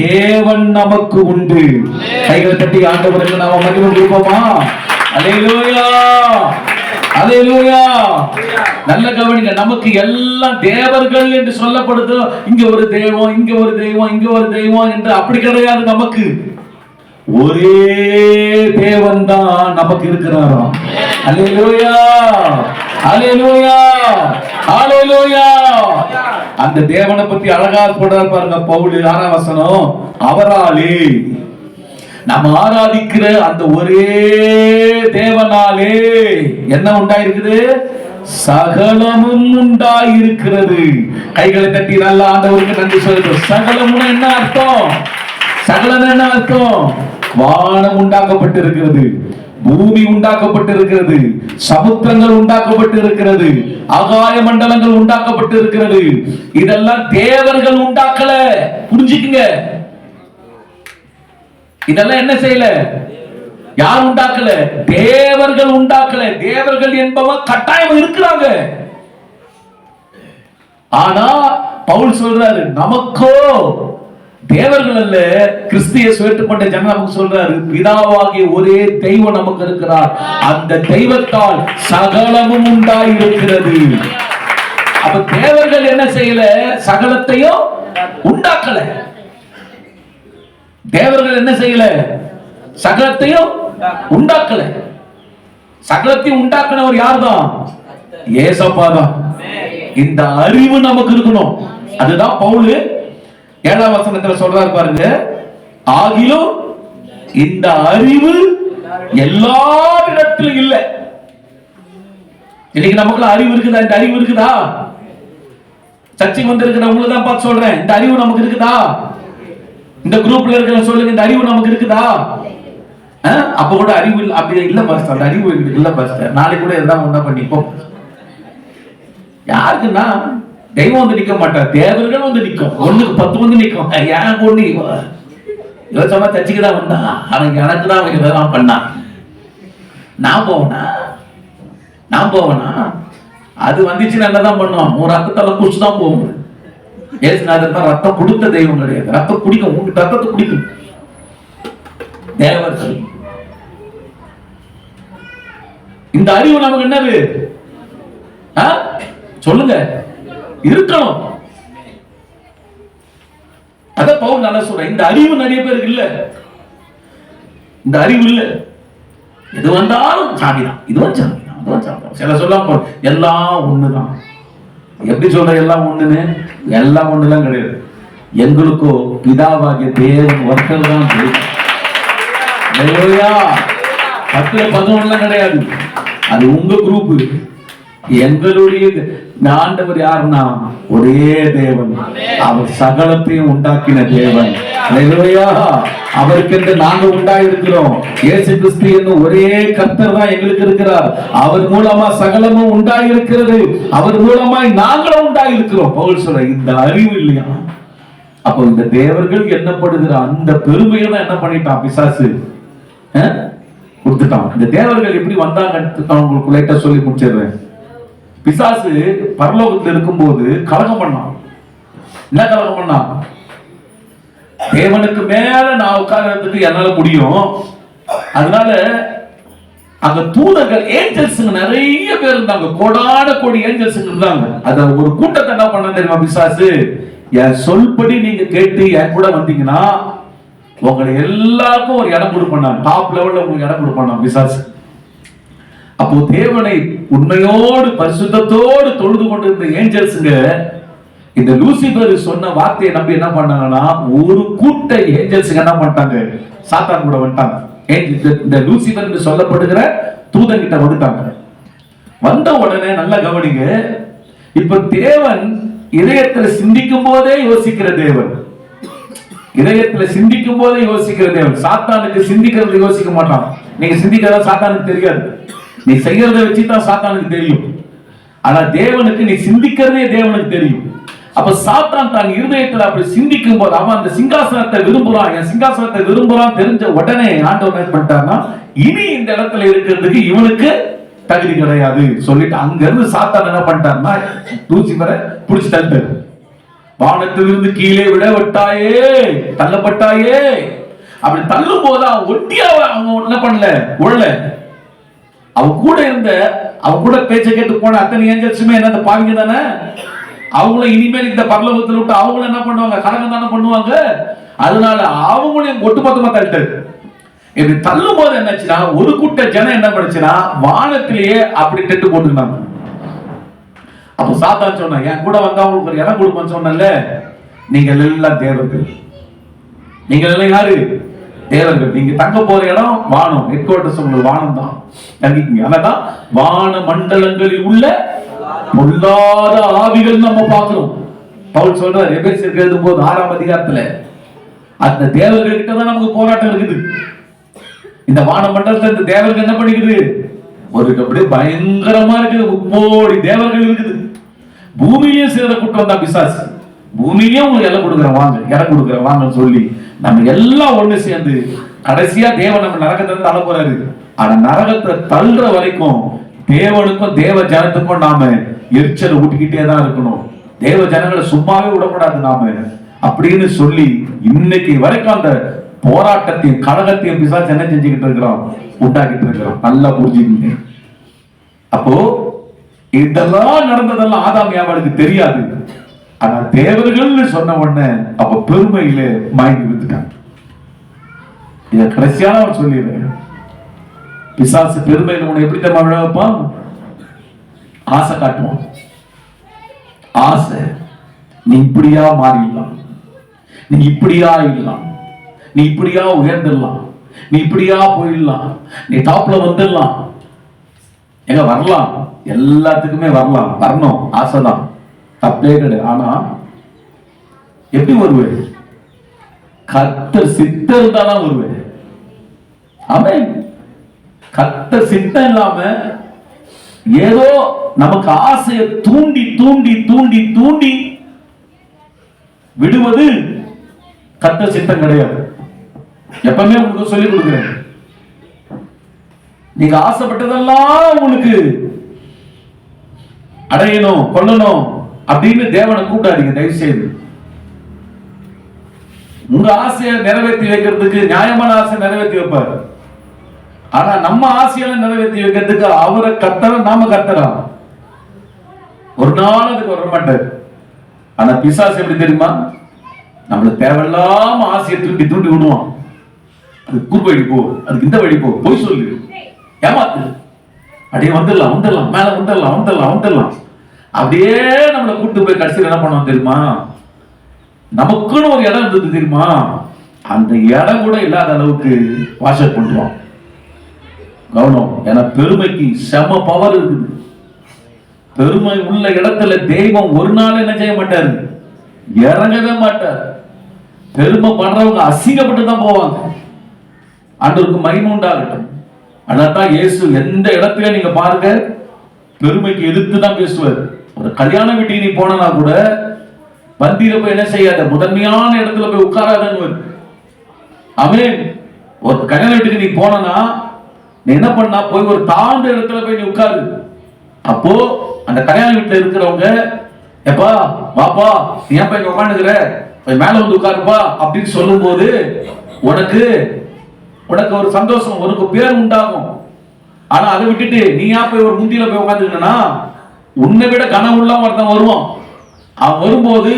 தேவன் நமக்கு உண்டு. கைகளை தட்டி ஆண்டவருக்கு நாம மகிமை கொடுப்போமா? அல்லேலூயா, அல்லேலூயா. நல்ல கவனிங்க. நமக்கு எல்லாம் தேவர்கள் என்று சொல்லப்படுது. இங்க ஒரு தெய்வம், இங்க ஒரு தெய்வம், இங்க ஒரு தெய்வம் என்று அப்படி கிடையாது. நமக்கு ஒரே தேவன் தான் நமக்கு இருக்கிறாராம். அல்லேலூயா, அல்லேலூயா, அல்லேலூயா. அந்த தேவனை பத்தி அழகா சொல்றாரு பாருங்க பவுல், 6ஆம் வசனம். அவராலே, நம்ம ஆராதிக்கிற அந்த ஒரே தேவனாலே என்ன உண்டாயிருக்குது? சகலமும் உண்டாயிருக்கிறது. கைகளை தட்டி நல்ல ஆண்டவருக்கு நன்றி சொல்லுங்க. சகலமும் என்ன அர்த்தம்? சகலம் என்ன அர்த்தம்? வானம் உண்டாக்கப்பட்டு இருக்கிறது, பூமி உண்டாக்கப்பட்டு இருக்கிறது, சமுத்திரங்கள் உண்டாக்கப்பட்டு இருக்கிறது, ஆகாய மண்டலங்கள் உண்டாக்கப்பட்டு இருக்கிறது. இதெல்லாம் தேவர்கள் உண்டாக்கல. புரிஞ்சுக்குங்க. இதெல்லாம் என்ன செய்யல? யார் உண்டாக்கல? தேவர்கள் உண்டாக்கல. தேவர்கள் என்பவன் கட்டாயம் இருக்கிறாங்க. ஆனா பவுல் சொல்றாரு, நமக்கோ தேவர்கள் அல்ல, கிறிஸ்திய ஏற்றுக்கொண்ட ஜனம் நமக்கு சொல்றாரு, பிதாவாகிய ஒரே தெய்வம் நமக்கு இருக்கிறார், அந்த தெய்வத்தால் சகலமும் உண்டாயிருக்கிறது. அப்ப தேவர்கள் என்ன செய்யல? சகலத்தையும் உண்டாக்கல. தேவர்கள் என்ன செய்யல? சகலத்தையும் உண்டாக்கல. சகலத்தையும் உண்டாக்குனவர் யார்தான்? ஏசப்பா தான். இந்த அறிவு நமக்கு இருக்கணும். அதுதான் பவுல் 7ஆம் வசனத்துல சொல்றாரு பாருங்க, ஆகிலும் இந்த அறிவு எல்லா இடத்திலும் இல்ல. இன்னைக்கு நமக்குள்ள அறிவு இருக்குதா? இந்த அறிவு இருக்குதா? சர்ச்சைக்கு வந்து இருக்கிறவங்கள தான் பார்த்து சொல்றேன், இந்த அறிவு நமக்கு இருக்குதா? இந்த குரூப்ல இருக்கிற சொல்லுங்க, இந்த அறிவு நமக்கு இருக்குதா? அப்ப கூட அறிவு இல்ல, அப்படி இல்ல பாஸ்டர், அந்த அறிவு இல்ல பாஸ்டர், நாளைக்கு கூட எல்லாம் ஒண்ணா பண்ணிப்போம். யாருக்குன்னா தெய்வம் வந்து நிக்க மாட்டார், தேவர்கள் வந்து நிற்கும். 1க்கு 10 வந்து நிற்கும். ஏன் பொண்ணு இவன் சொன்னா தச்சுக்குதான் வந்தான், அவன் எனக்கு தான் அவன் இதெல்லாம் பண்ணான், நான் போவனா? அது வந்துச்சு நல்லதான் பண்ணுவான். ஒரு ரத்தத்தெல்லாம் குடிச்சுதான் போகும். ஏசுநாதர் ரத்தம் கொடுத்த தெய்வம் கிடையாது, ரத்தம் குடிக்கும். உங்களுக்கு ரத்தத்தை குடிக்கும் தேவர்கள். இந்த அறிவு நமக்கு என்னது? சொல்லுங்க, இருக்கணும். அத பவுல் நல்லா சொல்ற. இந்த அறிவு நிறைய பேருக்கு இல்ல. இந்த அறிவு இல்ல. எது வந்தாலும் சாமிதான், இதுவும் சாமிதான், அதுவும் சாமிதான். சில சொல்ல எல்லாம் ஒண்ணுதான். எப்படி சொல்ற எல்லாம் ஒண்ணுன்னு? எல்லாம் ஒண்ணுலாம் கிடையாது. எங்களுக்கோ பிதாவாகிய தேவன் ஒருத்தர் தான். 10 11 கிடையாது. அது உங்க குரூப். எங்களுடைய ஆண்டவர் யாருன்னா ஒரே தேவன். அவர் சகலத்தையும் உண்டாக்கின தேவன். அல்லேலூயா. அவருக்கென்று நாங்க உண்டாயிருக்கிறோம். இயேசு கிறிஸ்து என்னும் ஒரே கர்த்தர் தான் எங்களுக்கு இருக்கிறார். அவர் மூலமா சகலமும் உண்டாயிருக்கிறது. அவர் மூலமாய் நாங்களும் உண்டாயிருக்கிறோம். பவுல் சொல்ற இந்த அறிவு இல்லையா? அப்போ இந்த தேவர்கள் எண்ணப்படுகிற அந்த பெருமையை தான் என்ன பண்ணிட்டான் பிசாசு கொடுத்துட்டான். இந்த தேவர்கள் எப்படி வந்தாங்க உங்களுக்கு லைட்டா சொல்லி முடிச்சிடுறேன். பிசாசு பரலோகத்தில் இருக்கும்போது கலகம் பண்ணான். என்ன கலகம் பண்ணான்? தேவனுக்கு மேல நான் உட்கார்றதுக்கு என்னால முடியும், அதனால அங்க தூதர்கள் ஏஞ்சல்ஸ் நிறைய பேர் இருந்தாங்க. கோடான கோடி ஏஞ்சல்ஸ் இருந்தாங்க. அத ஒரு கூட்டத்தை என்ன பண்ண தெரியுமா பிசாசு? என் சொல்படி நீங்க கேட்டு என் கூட வந்தீங்கன்னா உங்களை எல்லாருக்கும் ஒரு இடம் கொடுப்பான். டாப் லெவல்ல உங்களுக்கு இடம் கொடுப்பான் பிசாசு. அப்போ தேவனை உண்மையோடு பரிசுத்தத்தோடு தொழுது கொண்டிருந்த ஏஞ்சல்ஸுங்க இந்த லூசிபர் சொன்ன வார்த்தையை நம்பி என்ன பண்ணாங்கன்னா ஒரு கூட்ட ஏஞ்சல்ஸ் என்ன பண்ணிட்டாங்க? சாத்தான் கூட வந்துட்டாங்க. இந்த லூசிபர் என்று சொல்லப்படுகிற தூதன் கிட்ட வந்துட்டாங்க. வந்த உடனே நல்ல கவனிங்க. இப்ப தேவன் இதயத்துல சிந்திக்கும் போதே யோசிக்கிற தேவன். இதயத்துல சிந்திக்கும் போதே யோசிக்கிற தேவன். சாத்தானுக்கு சிந்திக்கிறது யோசிக்க மாட்டான். நீங்க சிந்திக்கிறதா சாத்தானுக்கு தெரியாது. நீ செய்யறத வச்சுதான் சாத்தானுக்கு தெரியும். ஆனா தேவனுக்கு நீ சிந்திக்கிறதே தேவனுக்கு தெரியும். அப்ப சாத்தான் தான் இருதயத்துல அப்படி சிந்திக்கும் போது அவன் அந்த சிங்காசனத்தை விரும்புறான், என் சிங்காசனத்தை விரும்புறான் தெரிஞ்ச உடனே ஆண்டவர் என்ன பண்ணிட்டார்னா இனி இந்த இடத்துல இருக்கிறதுக்கு இவனுக்கு தகுதி கிடையாது சொல்லிட்டு அங்க இருந்து சாத்தான் என்ன பண்ணிட்டார்னா லூசிபரை புடிச்சு தள்ளிட்டாரு. வானத்திலிருந்து கீழே விட விட்டாயே, தள்ளப்பட்டாயே. அப்படி தள்ளும் போது அவன் ஒட்டியா அவன் என்ன பண்ணல, உழல. அவன் கூட இருந்த அவன் கூட பேச்ச கேட்டு போன அத்தனை ஏஞ்சல்ஸுமே என்ன பாவிங்க தானே. அவங்கள இனிமேல் இந்த பரலோகத்தில் விட்டு அவங்களும் என்ன பண்ணுவாங்க, கலகம் தானே பண்ணுவாங்க. அதனால அவங்களையும் ஒட்டுமொத்தமா தள்ளிட்டாரு. இப்படி தள்ளும் போது என்னாச்சுன்னா ஒரு கூட்ட ஜனம் என்ன பண்ணுச்சுன்னா வானத்திலேயே அப்படி டெட்டு போட்டுருந்தாங்க. அப்ப சாத்தான் சொன்னா என் கூட வந்தா உங்களுக்கு ஒரு இடம் கொடுப்பேன்னு சொன்னல. நீங்கள் எல்லாம் தேவர்கள். நீங்கள் எல்லாம் யாரு? தேவர்கள். நீங்க தங்க போற இடம் வானம். ஹெட் குவார்டர்ஸ் உங்களுக்கு வானம் தான். தங்கிக்கீங்க. அதான் வான மண்டலங்களில் உள்ள பொல்லாத ஆவிகள் நம்ம பார்க்கிறோம். பவுல் சொல்றார் எபேசியர் எழுதும் போது 6ஆம் அதிகாரத்துல அந்த தேவர்கள் கிட்ட தான் நமக்கு போராட்டம் இருக்குது. இந்த வான மண்டலத்துல இந்த தேவர்கள் என்ன பண்ணிக்குது? ஒரு அப்படியே பயங்கரமா இருக்குது. 30 தேவர்கள் இருக்குது. பூமியிலே சேர கூட்டம் வந்தா பிசாசு. பூமியிலே உங்களுக்கு இடம் கொடுக்குறேன் வாங்க, இடம் கொடுக்குறேன் வாங்கன்னு சொல்லி நம்ம எல்லாம் ஒண்ணு சேர்ந்து கடைசியா தேவன் நம்ம நரகத்தை தள்ள போறாரு. ஆனா நரகத்தை தள்ளுற வரைக்கும் தேவனுக்கும் தேவ ஜனத்துக்கும் நாம எரிச்சல் ஊட்டிக்கிட்டே தான் இருக்கணும். தேவ ஜனங்களை சும்மாவே விடக்கூடாது நாம அப்படின்னு சொல்லி இன்னைக்கு வரைக்கும் அந்த போராட்டத்தையும் கழகத்தையும் பிசாசு என்ன செஞ்சுக்கிட்டு இருக்கிறோம், உண்டாக்கிட்டு இருக்கிறோம். நல்லா புரிஞ்சுக்கிங்க. அப்போ இதெல்லாம் நடந்ததெல்லாம் ஆதாம் ஏவாளுக்கு தெரியாது. ஆனா தேவர்கள் சொன்ன உடனே அப்ப பெருமையில மயங்கி விட்டுட்டாங்க. இத கடைசியான அவர் சொல்லிடுறேன். பிசாசு பெருமையில உன்னை எப்படி தான் விழ வைப்பான்? ஆசை காட்டுவான். ஆசை. நீ இப்படியா மாறிடலாம், நீ இப்படியா இல்லலாம், நீ இப்படியா உயர்ந்துடலாம், நீ இப்படியா போயிடலாம், நீ டாப்ல வந்துடலாம், எங்க வரலாம், எல்லாத்துக்குமே வரலாம், வரணும், ஆசைதான், தப்பே கிடையாது. ஆனா எப்படி வருவேன்? கர்த்தர் சித்தம் இருந்தாதான் வருவேன். ஆமென். கர்த்தர் சித்தம் இல்லாம ஏதோ நமக்கு ஆசையை தூண்டி தூண்டி தூண்டி தூண்டி விடுவது கர்த்தர் சித்தம் கிடையாது. எப்பவுமே உங்களுக்கு சொல்லிக் கொடுக்கிறேன். நீங்க ஆசைப்பட்டதெல்லாம் உங்களுக்கு அடையணும், கொள்ளணும் அப்படின்னு தேவனை கூப்பிடாதீங்க தயவு செய்து. உங்க ஆசையை நிறைவேற்றி வைக்கிறதுக்கு நியாயமான ஆசை நிறைவேற்றி வைப்பாரு. ஆனா நம்ம ஆசையெல்லாம் நிறைவேற்றி வைக்கிறதுக்கு அவரை கத்தர நாம கத்தரா ஒரு நாள் அதுக்கு வர மாட்டார். ஆனா பிசாசு எப்படி தெரியுமா? நம்மளுக்கு தேவையில்லாம ஆசையை தூண்டி தூண்டி விடுவான். அது குறுக்கு வழி போ, அதுக்கு இந்த வழி போ, போய் சொல்லு, ஏமாத்து, அப்படியே வந்துடலாம் வந்துடலாம், மேல வந்துடலாம் வந்துடலாம் வந்துடலாம், அப்படியே நம்மளை கூட்டு போய் கடைசியில் என்ன பண்ணுவோம் தெரியுமா? நமக்குன்னு ஒரு இடம் இருந்தது தெரியுமா? அந்த இடம் கூட இல்லாத அளவுக்கு வாஷப் பண்ணுவான். கவனம், ஏன்னா பெருமைக்கு செம பவர் இருக்குது. பெருமை உள்ள இடத்துல தெய்வம் ஒரு நாள் என்ன செய்ய மாட்டாரு, இறங்கவே மாட்டார். பெருமை பண்றவங்க அசிங்கப்பட்டு தான் போவாங்க. ஆண்டவருக்கு மகிமை உண்டாகட்டும். அதான் இயேசு எந்த இடத்துல நீங்க பாருங்க பெருமைக்கு எதிர்த்து தான் பேசுவார். ஒரு கல்யாண வீட்டுக்கு நீ போனா கூட பந்தியில போய் என்ன செய்யாத, முதன்மையான இடத்துல போய் உட்காராதன்னு. ஆமென். ஒரு கல்யாண வீட்டுக்கு நீ போனா நீ என்ன பண்ணா, போய் ஒரு தாழ்ந்த இடத்துல போய் நீ உட்காரு. அப்போ அந்த கல்யாண வீட்டுல இருக்கிறவங்க, எப்பா வாப்பா நீ ஏன் போய் உட்காந்துக்கிற, போய் மேல வந்து உட்காருப்பா அப்படின்னு சொல்லும் போது உனக்கு ஒரு சந்தோஷம், உனக்கு பேர் உண்டாகும். ஆனா அதை விட்டுட்டு நீ ஏன் போய் ஒரு முந்தியில போய் உட்காந்துக்கிட்டனா, உன்னை விட கனவுள்ள ஒருத்தன் வருவான். அவன் வரும்போது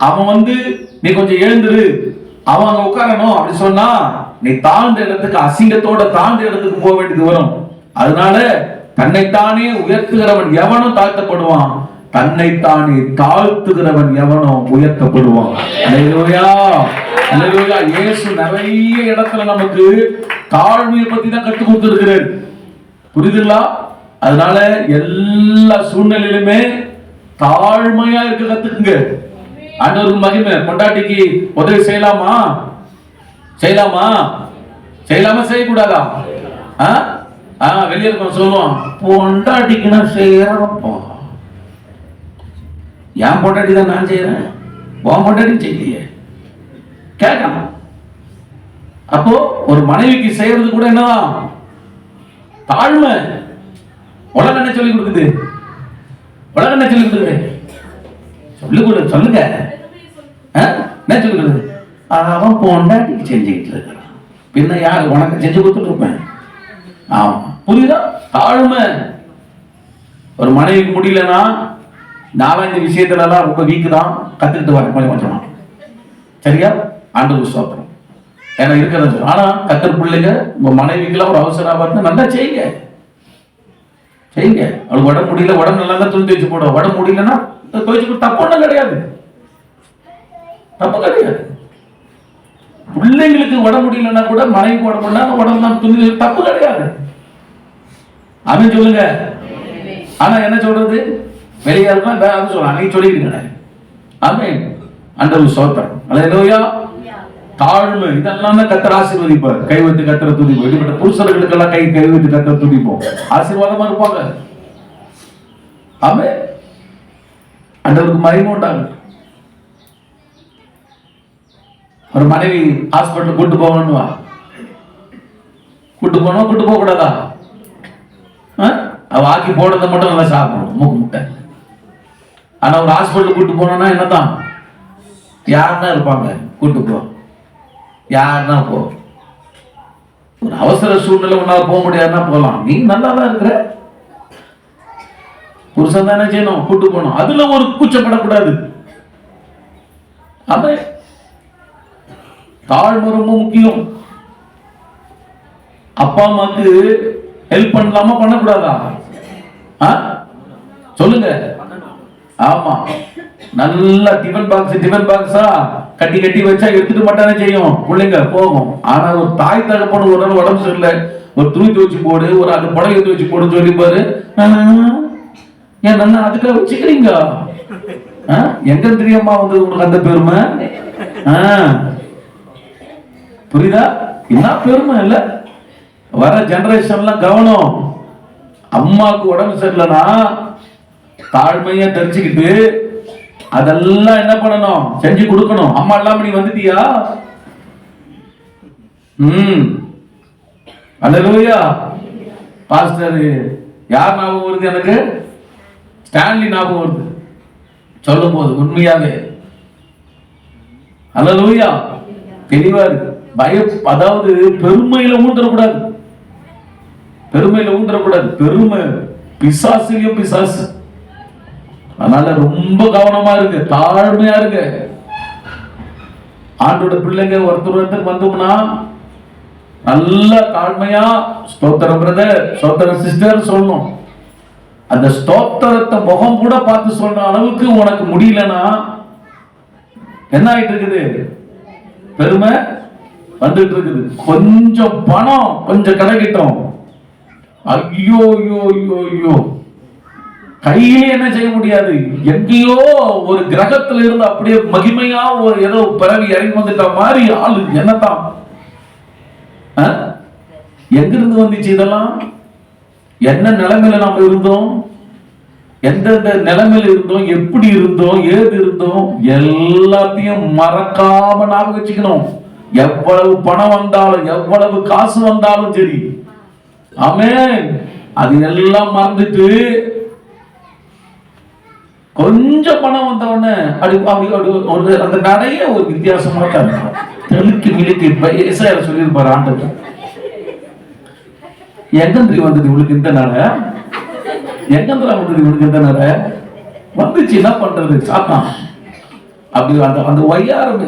அவன் நீ கொஞ்சம் எழுந்துரு, அவன் அங்க உட்காரணும் அப்படி சொன்னா நீ தாழ்ந்த இடத்துக்கு, அசிங்கத்தோட தாழ்ந்த இடத்துக்கு போக வேண்டியது வரும். அதனால தன்னைத்தானே உயர்த்துகிறவன் எவனும் தாழ்த்தப்படுவான், தன்னைத்தானே தாழ்த்துகிறவன் எவனும் உயர்த்தப்படுவான். அல்லேலூயா, அல்லேலூயா. இயேசு நிறைய இடத்துல நமக்கு தாழ்மையை பத்தி தான் கற்றுக் கொடுத்திருக்கிறார். புரியுதுங்களா? அதனால எல்லா சூழ்நிலையிலுமே தாழ்மையா இருக்க கத்துக்குங்க. ஆண்டவருக்கு மகிமை. பொண்டாட்டிக்கு உதவி செய்யலாமா செய்யக்கூடாதா? வெளியே இருக்க சொல்லுவான், பொண்டாட்டிக்கு நான் செய்யறப்பா, என் பொண்டாட்டி தான் நான் செய்யறேன், உன் பொண்டாட்டி செய்யலையே கேட்கணும். அப்போ ஒரு மனைவிக்கு செய்யறது கூட என்னதான் தாழ்மை. உலகம் என்ன சொல்லி கொடுக்குது? உலகம் என்ன சொல்லி கொடுக்குது? சொல்லுங்க என்ன சொல்லி கொடுக்குது? அவன் பொண்டாட்டிக்கு செஞ்சுக்கிட்டு இருக்கிறான், பின்ன யாரு உனக்கு செஞ்சு கொடுத்துட்டு இருப்பேன். ஆமா, புரியுதா? தாழ்மை. ஒரு மனைவிக்கு முடியலன்னா 4-5 விஷயத்துல எல்லாம் ரொம்ப வீக்கு தான், கத்துக்கிட்டு வர கொஞ்சமா. சரியா? ஆண்டவருக்கு ஸ்தோத்திரம். ஏன்னா இருக்கிறது. ஆனா கத்தர் பிள்ளைங்க உங்க மனைவிக்கெல்லாம் ஒரு அவசர ஆபத்து நல்லா செய்யுங்க. அவளுக்கு உடம்பு முடியல, உடம்பு நல்லா தான் துணி துவைச்சு போடும். உடம்பு முடியலன்னா துவைச்சு போட தப்பு ஒன்றும் கிடையாது, தப்பு கிடையாது. பிள்ளைங்களுக்கு உடம்பு முடியலன்னா கூட மனைவிக்கு உடம்பு தான் துணி தப்பு கிடையாது. அவன் சொல்லுங்க. ஆனா என்ன சொல்றது, வெளியே அது சொல்ல அன்னைக்கு சொல்லிட்டு. ஆமென். ஆண்டவருக்கு ஸ்தோத்திரம். அல்லேலூயா. தாழ்மை, இதெல்லாம் தான் கர்த்தர் ஆசீர்வதிப்பார். கை வைத்து கர்த்தரை துதிப்போம். இப்படிப்பட்ட புருஷர்களுக்கெல்லாம் கை வைத்து கர்த்தரை துதிப்போம். ஆசீர்வாதமா இருப்பாங்க. ஆமென். ஆண்டவருக்கு மகிமை உண்டாகும். ஒரு மனைவி ஹாஸ்பிட்டல் கூட்டு போகணும்வா, கூட்டு போக கூடாதா? அவ ஆக்கி போடுறத மட்டும் நல்லா சாப்பிடணும், மூக்கு முட்டை. ஆனா ஒரு ஹாஸ்பிட்டல் கூட்டு போனோம்னா என்னதான், யாருன்னா இருப்பாங்க, கூட்டு போ, யாருன்னா போ. ஒரு அவசர சூழ்நிலை உன்னால போக முடியாதுன்னா போகலாம். நீ நல்லா தான் இருக்கிற, புருஷன் தானே செய்யணும், கூட்டு போகணும். அதுல ஒரு கூச்சப்படக்கூடாது. அது தாழ்மை ரொம்ப முக்கியம். அப்பா அம்மாக்கு ஹெல்ப் பண்ணலாமா பண்ணக்கூடாதா? சொல்லுங்க. ஆமா, நல்லா டிஃபன் பாக்ஸா கட்டி வச்சா எடுத்துட்டு மாட்டானே செய்யும், பிள்ளைங்க போகும். ஆனா ஒரு தாய் தகப்பன் ஒரு நாள் உடம்பு சரியில்லை, ஒரு துணி துவைச்சு போடு, ஒரு அது புடவை துவைச்சு போடுன்னு சொல்லி பாரு. ஏன் நல்லா அதுக்காக வச்சுக்கிறீங்க? எங்க தெரியுமா உங்களுக்கு அந்த பெருமை? புரியுதா? என்ன பெருமை இல்ல? வர ஜெனரேஷன்லாம் கவனம். அம்மாவுக்கு உடம்பு சரியில்லைன்னா தாழ்மையா தெரிஞ்சுக்கிட்டு அதெல்லாம் என்ன பண்ணணும், செஞ்சு கொடுக்கணும். அம்மா எல்லாம் நீ வந்துட்டியா? அல்லேலூயா. பாஸ்டர் யார் ஞாபகம் வருது எனக்கு? ஸ்டான்லி ஞாபகம் வருது சொல்லும் போது. உண்மையாவே அல்லேலூயா. தெளிவா இருக்கு. அதாவது பெருமையில ஊன்றக்கூடாது, பெருமை பிசாசுலயும் பிசாசு. அதனால ரொம்ப கவனமா இருக்கு, தாழ்மையா இருக்கு. ஆண்டோட பிள்ளைங்க ஒருத்தர் வந்தோம்னா நல்ல தாழ்மையா ஸ்தோத்திரம் பிரதர், ஸ்தோத்திரம் சிஸ்டர் சொல்லணும். அந்த ஸ்தோத்திரத்தை முகம் கூட பார்த்து சொல்ற அளவுக்கு உனக்கு முடியலன்னா என்ன ஆயிட்டு இருக்குது? பெருமை வந்துட்டு இருக்குது. கொஞ்சம் பணம் கொஞ்சம் கிடைக்கட்டும், ஐயோ ஐயோ ஐயோ ஐயோ, கையிலே என்ன செய்ய முடியாது. எங்கேயோ ஒரு கிரகத்துல இருந்து அப்படியே மகிமையா ஒரு ஏதோ பிறவி இறங்கி வந்துட்ட மாதிரி ஆளு. என்னதான் எங்கிருந்து வந்துச்சு இதெல்லாம்? என்ன நிலைமையில நாம இருந்தோம், எந்தெந்த நிலைமையில இருந்தோம், எப்படி இருந்தோம், ஏது இருந்தோம், எல்லாத்தையும் மறக்காம ஞாபகம் வச்சுக்கணும். எவ்வளவு பணம் வந்தாலும் எவ்வளவு காசு வந்தாலும் சரி, ஆமென், அது எல்லாம் மறந்துட்டு கொஞ்சம் பணம் வந்த உடனே அப்படி அந்த நடைய ஒரு வித்தியாசமா தான் தெலுக்கு மிளிக்கு இசையார சொல்லியிருப்பாரு ஆண்டவர். எங்கந்திரி வந்தது இவளுக்கு இந்த நட, எங்கந்திரா வந்தது இவளுக்கு இந்த நட வந்துச்சு, என்ன பண்றது சாத்தான். அப்படி அந்த அந்த ஒய்யாரம்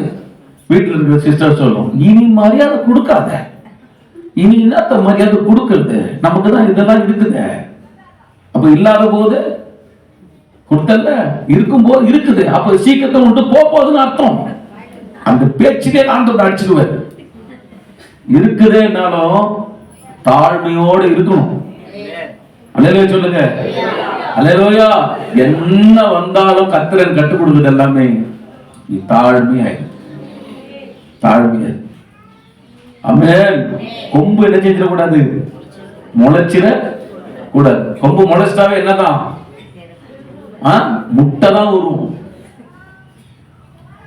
வீட்டில் இருக்கிற சிஸ்டர் சொல்லும், இனி மரியாதை கொடுக்காத, இனி என்னத்த மரியாதை கொடுக்கறது, நமக்கு தான் இதெல்லாம் இருக்குது. அப்ப இல்லாத போது கொடுத்தல, இருக்கும் போது இருக்குது, அப்ப சீக்கிரத்தை விட்டு போகுதுன்னு அர்த்தம். அந்த பேச்சுக்கே ஆண்டவர் அடிச்சிருவார். இருக்குதேனாலும் தாழ்மையோடு இருக்கணும். அல்லேலூயா சொல்லுங்க, அல்லேலூயா. என்ன வந்தாலும் கர்த்தர் கற்றுக் கொடுக்குது எல்லாமே நீ தாழ்மையாய், தாழ்மையாய். ஆமென். கொம்பு என்ன செஞ்சிட கூடாது, முளைச்சிட கூடாது. கொம்பு முளைச்சிட்டாவே என்னதான், முட்டை தான் வரும்.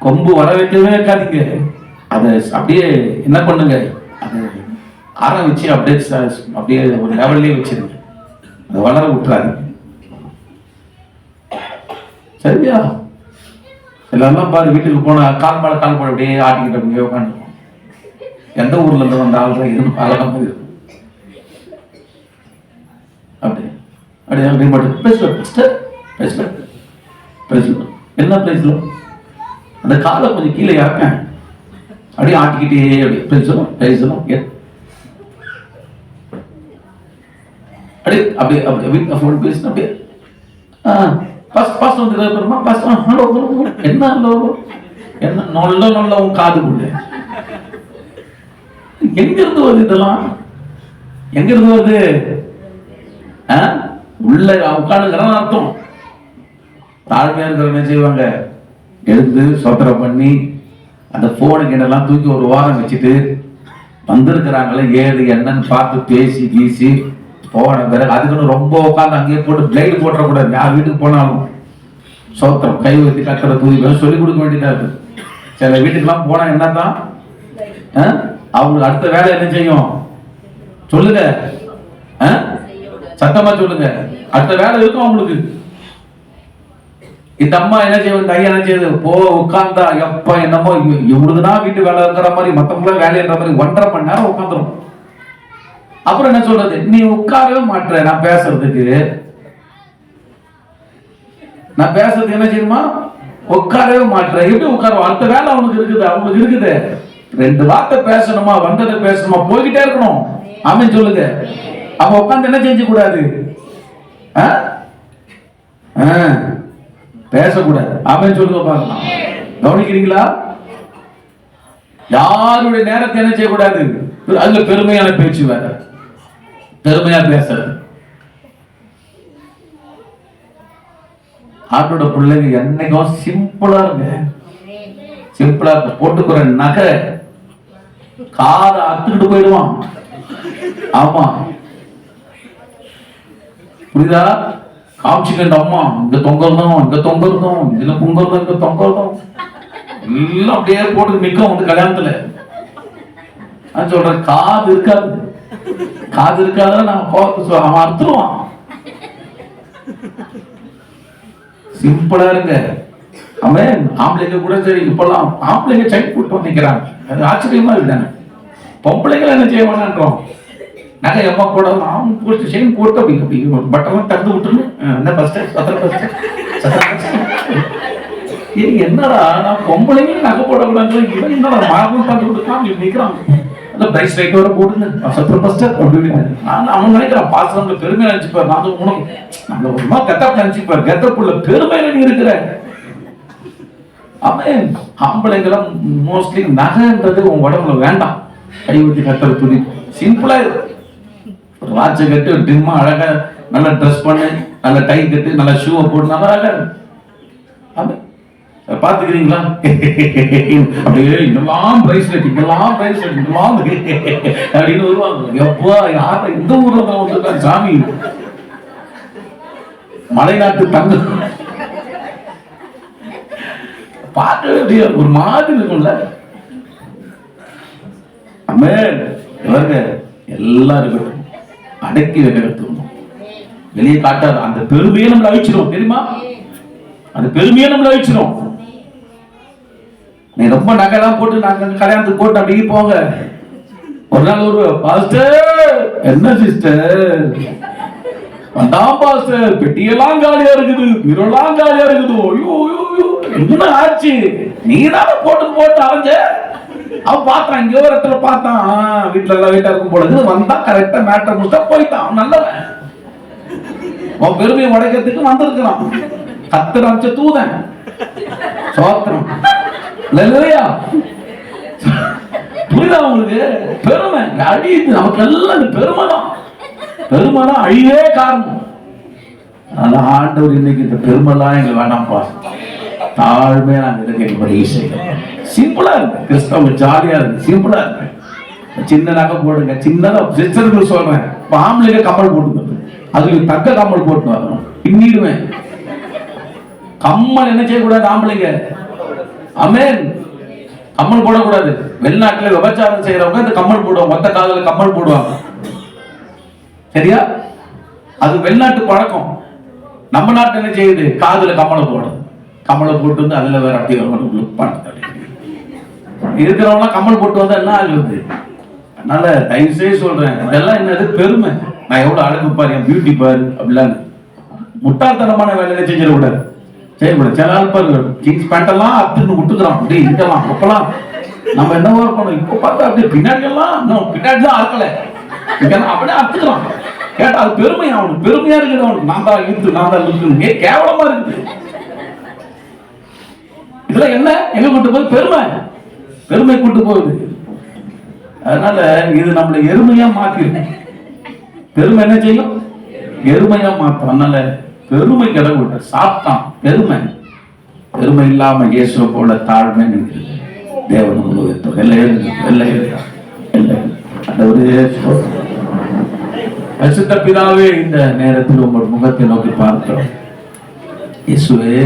கொம்பு வர வைக்கவே வைக்காதீங்க, அதை அப்படியே என்ன பண்ணுங்க, அது ஆற வச்சு அப்படியே ஒரு லெவல்லே வச்சிருங்க, அதை வளர விட்டுறாரு. சரியா? எல்லாம் பாரு, வீட்டுக்கு போனா கால் பாட அப்படியே ஆட்டிக்கிட்டு அப்படியே உட்காந்து, எந்த ஊர்ல இருந்து வந்த ஆள்ற இதுன்னு அழகாம இருக்கும். அப்படியே அப்படியே அப்படியே மட்டும் பேசல என்ன பேசல, அந்த காலை கொஞ்சம் கீழே யாருக்க அப்படியே ஆட்டிக்கிட்டே அப்படியே பேசணும் அப்படியே அப்படியே அப்படியே வீட்டில் ஃபோன் பேசணும். அப்படியே பாஸ்ட் வந்து பெருமா பாஸ்ட் ஹலோ என்ன ஹலோ என்ன நொல்ல உன் காதுக்குள்ள எங்க இருந்து வருது இதெல்லாம், எங்க இருந்து வருது? உள்ள உட்காந்துங்கிறான் அர்த்தம். தாழ்மையா இருக்கிற என்ன செய்வாங்க, எடுத்து சொத்தரம் பண்ணி அந்த போனுக்கு என்னெல்லாம் தூக்கி ஒரு வாரம் வச்சுட்டு வந்திருக்கிறாங்களே ஏது என்னன்னு பார்த்து பேசி கீசி போன பிறகு அதுக்குன்னு ரொம்ப உட்காந்து அங்கேயே போட்டு பிளேடு போட்டுறக்கூடாது. யார் வீட்டுக்கு போனாலும் சோத்திரம் கை வைத்து கட்டுற தூதி சொல்லிக் கொடுக்க வேண்டியதா இருக்கு. சில வீட்டுக்கெல்லாம் போனா என்னதான் அவங்களுக்கு அடுத்த வேலை என்ன செய்யும் சொல்லுங்க, சத்தமா சொல்லுங்க, அடுத்த வேலை இருக்கும் அவங்களுக்கு. இந்த அம்மா என்ன செய்வது, இந்த ஐயா என்ன செய்யுது, போ உட்கார்ந்தா எப்ப என்னமோ இவனுக்குனா வீட்டு வேலை இருக்கிற மாதிரி மத்தவங்களும் வேலைன்ற மாதிரி 1.5 மணி நேரம் உட்காந்துரும். அப்புறம் என்ன சொல்றது, நீ உட்காரவே மாட்டேற, நான் பேசுறதுக்கு என்ன செய்யுமா, உட்காரவே மாட்டேற, எப்படி உட்கார, அடுத்த வேலை அவனுக்கு இருக்குது, அவங்களுக்கு இருக்குது. 2 வார்த்தை பேசணுமா, வந்ததை பேசணுமா, போய்கிட்டே இருக்கணும். ஆமென் சொல்லுங்க. அப்ப உட்கார்ந்து என்ன செஞ்ச கூடாது, பேசக்கூடாது. ஆமென் சொல்லுங்க பார்க்கலாம். கவனிக்கிறீங்களா? யாருடைய நேரத்தை என்ன செய்யக்கூடாது, அதுல பெருமையான பேச்சு வேற, பெருமையா பேசுறது. ஆட்டோட பிள்ளைங்க என்னைக்கும் சிம்பிளா இருக்கு, சிம்பிளா இருக்கு. போட்டுக்கிற நகை காரை அத்துக்கிட்டு போயிடுவான். ஆமா புரியுதா? காமிச்சுக்கிட்ட அம்மா இங்க தொங்கறதும் இங்க தொங்கறதும் இதுல பொங்கறதும் இங்க தொங்கறதும் எல்லாம் அப்படியே போட்டு நிற்கும் வந்து கல்யாணத்துல. நான் சொல்றேன், காது இருக்காது, காது இருக்காத நான் கோபத்தை அவன் அறுத்துருவான். சிம்பிளா இருங்க. அவன் ஆம்பளைங்க கூட சரி, இப்பெல்லாம் ஆம்பளைங்க செயின் போட்டு நிக்கிறாங்க, அது ஆச்சரியமா இருக்குதானே. பொம்பளைங்க என்ன செய்ய வேணான்றோம், நகை எம்மா போட அவன் போட்டு செயின் போட்டு அப்படி அப்படி பட்டெல்லாம் திறந்து விட்டுருன்னு என்ன என்னடா நான் பொம்பளைங்க நகை போடக்கூடாது, இவன் என்னடா மார்பும் பார்த்து விட்டுருக்கான் நிற்கிறான். பிரைஸ் லைட் வர போட்டுன்னு அப்படின்னு நான் அவன் நினைக்கிறான், பாசனம்ல பெருமை நினைச்சுப்பாரு. நான் உனக்கு நம்மள ஒரு கெட்டப் நினைச்சுப்பாரு, கெட்டப்புள்ள பெருமையில நீ இருக்கிற. அவன் ஆம்பளைங்கெல்லாம் மோஸ்ட்லி நகைன்றது உன் உடம்புல வேண்டாம். கை ஊற்றி கத்தரை துதி. சிம்பிளா இருக்கு. ஒரு வாட்சை கட்டு, ஒரு டிம்மா அழகா நல்லா ட்ரெஸ் பண்ணு, நல்ல டை கட்டு, நல்ல ஷூவை போட்டு நல்லா அழகா பாத்துக்கிறீங்களா? அப்படியே இன்னெல்லாம் பிரைஸ்லெட், இங்கெல்லாம் பிரைஸ்லெட், இங்கெல்லாம் அப்படின்னு வருவாங்க. எப்பா யார எந்த ஊர்ல தான் வந்துருக்காங்க சாமி, மலைநாட்டு தங்க பார்க்க ஒரு மாதிரி இருக்கும்ல. ஆமென். இவங்க எல்லாரும் அடக்கி வைக்க கத்துக்கணும். வெளியே காட்டாது. அந்த பெருமையை நம்மள அழிச்சிடும் தெரியுமா? அந்த பெருமையை நம்மள அழிச்சிடும். நீ ரொம்ப நகைலாம் போட்டு நாங்க கல்யாணத்துக்கு போட்டு அப்படி போங்க. ஒரு நாள் ஒரு பாஸ்டர், என்ன சிஸ்டர் வந்தான் பாஸ்டர், பெட்டியெல்லாம் காலியா இருக்குது, பீரோலாம் காலியா இருக்குது. ஐயோ என்ன ஆச்சு? நீ தானே போட்டு அலைஞ்ச. அவன் பார்த்தான், இங்க ஒரு இடத்துல பார்த்தான், வீட்டுல எல்லாம் வீட்டா இருக்கும் பொழுது வந்தா கரெக்டா மேட்டர் முடிச்சா போயிட்டான். நல்லவன். உன் பெருமையை உடைக்கிறதுக்கு வந்திருக்கிறான். கத்தர் அமிச்ச தூதன். சோத்திரம். இல்லையா? புரியுதா உங்களுக்கு? பெருமை அழியுது. நமக்கு எல்லாம் பெருமை தான். பெருமை தான் அழிவே காரணம். அதனால ஆண்டவர் இன்னைக்கு இந்த பெருமைலாம் எங்களுக்கு வேணாம்ப்பா, தாழ்மையா நாங்க இருக்க பதிவு செய்யணும். சிம்பிளா இருக்கு. கிறிஸ்தவ ஜாலியா இருக்கு. சிம்பிளா இருக்கு. சின்ன நகை போடுங்க. சின்னதா சிஸ்டர்கள் சொல்றேன், ஆம்பளைங்க கம்மல் போட்டுக்கிறது, அதுக்கு தக்க கம்மல் போட்டு வரணும். பின்னிடுவேன். கம்மல் என்ன செய்யக்கூடாது ஆம்பளைங்க? ஆமென். கம்மல் போடக்கூடாது. வெளிநாட்டுல விபச்சாரம் செய்யறவங்க இந்த கம்மல் போடுவாங்க. மொத்த காதல கம்மல் போடுவாங்க. சரியா? அது வெளிநாட்டு பழக்கம். நம்ம நாட்டு என்ன செய்யுது? காதுல கம்மலை போடும். கம்மலை போட்டு வந்து அதுல வேற அப்படி இருக்கிறவங்க கம்மல் போட்டு வந்தா என்ன ஆகுது? அதனால தயவு செய்து சொல்றேன், இதெல்லாம் என்னது பெருமை. நான் எவ்வளவு அழகு பாரு, என் பியூட்டி பாரு அப்படிலாம் முட்டாள்தனமான வேலையில செஞ்சிடக்கூடாது. செய்யக்கூடாது. சில நாள் பாரு ஜீன்ஸ் பேண்ட் எல்லாம் அத்துன்னு விட்டுக்கிறோம். அப்படி இருக்கலாம். அப்பெல்லாம் நம்ம என்னவோ இருக்கணும். இப்ப பார்த்தா அப்படியே பின்னாடி எல்லாம் பின்னாடி தான் அறுக்கல, அப்படியே அத்துக்கிறோம். கேட்டா அது பெருமை. அவனுக்கு பெருமையா இருக்குது. அவனுக்கு நான் தான் இழுத்து, நான் தான் இழுத்து, கேவலமா இருக்குது. இதெல்லாம் என்ன எங்க கூட்டு போகுது? பெருமை. பெருமை கூட்டு போகுது. அதனால இது நம்மளை எருமையா மாத்திருக்கு. பெருமை என்ன செய்யும்? எருமையா மாற்றும். அதனால பெருமை கடவுள் சாத்தான். பெருமை பெருமை இல்லாம இயேசு போல தாழ்மை தேவன் உங்களுக்கு பரிசுத்த பிதாவே, இந்த நேரத்தில் உங்கள் முகத்தை நோக்கி பார்க்கிறோம். இயேசுவே,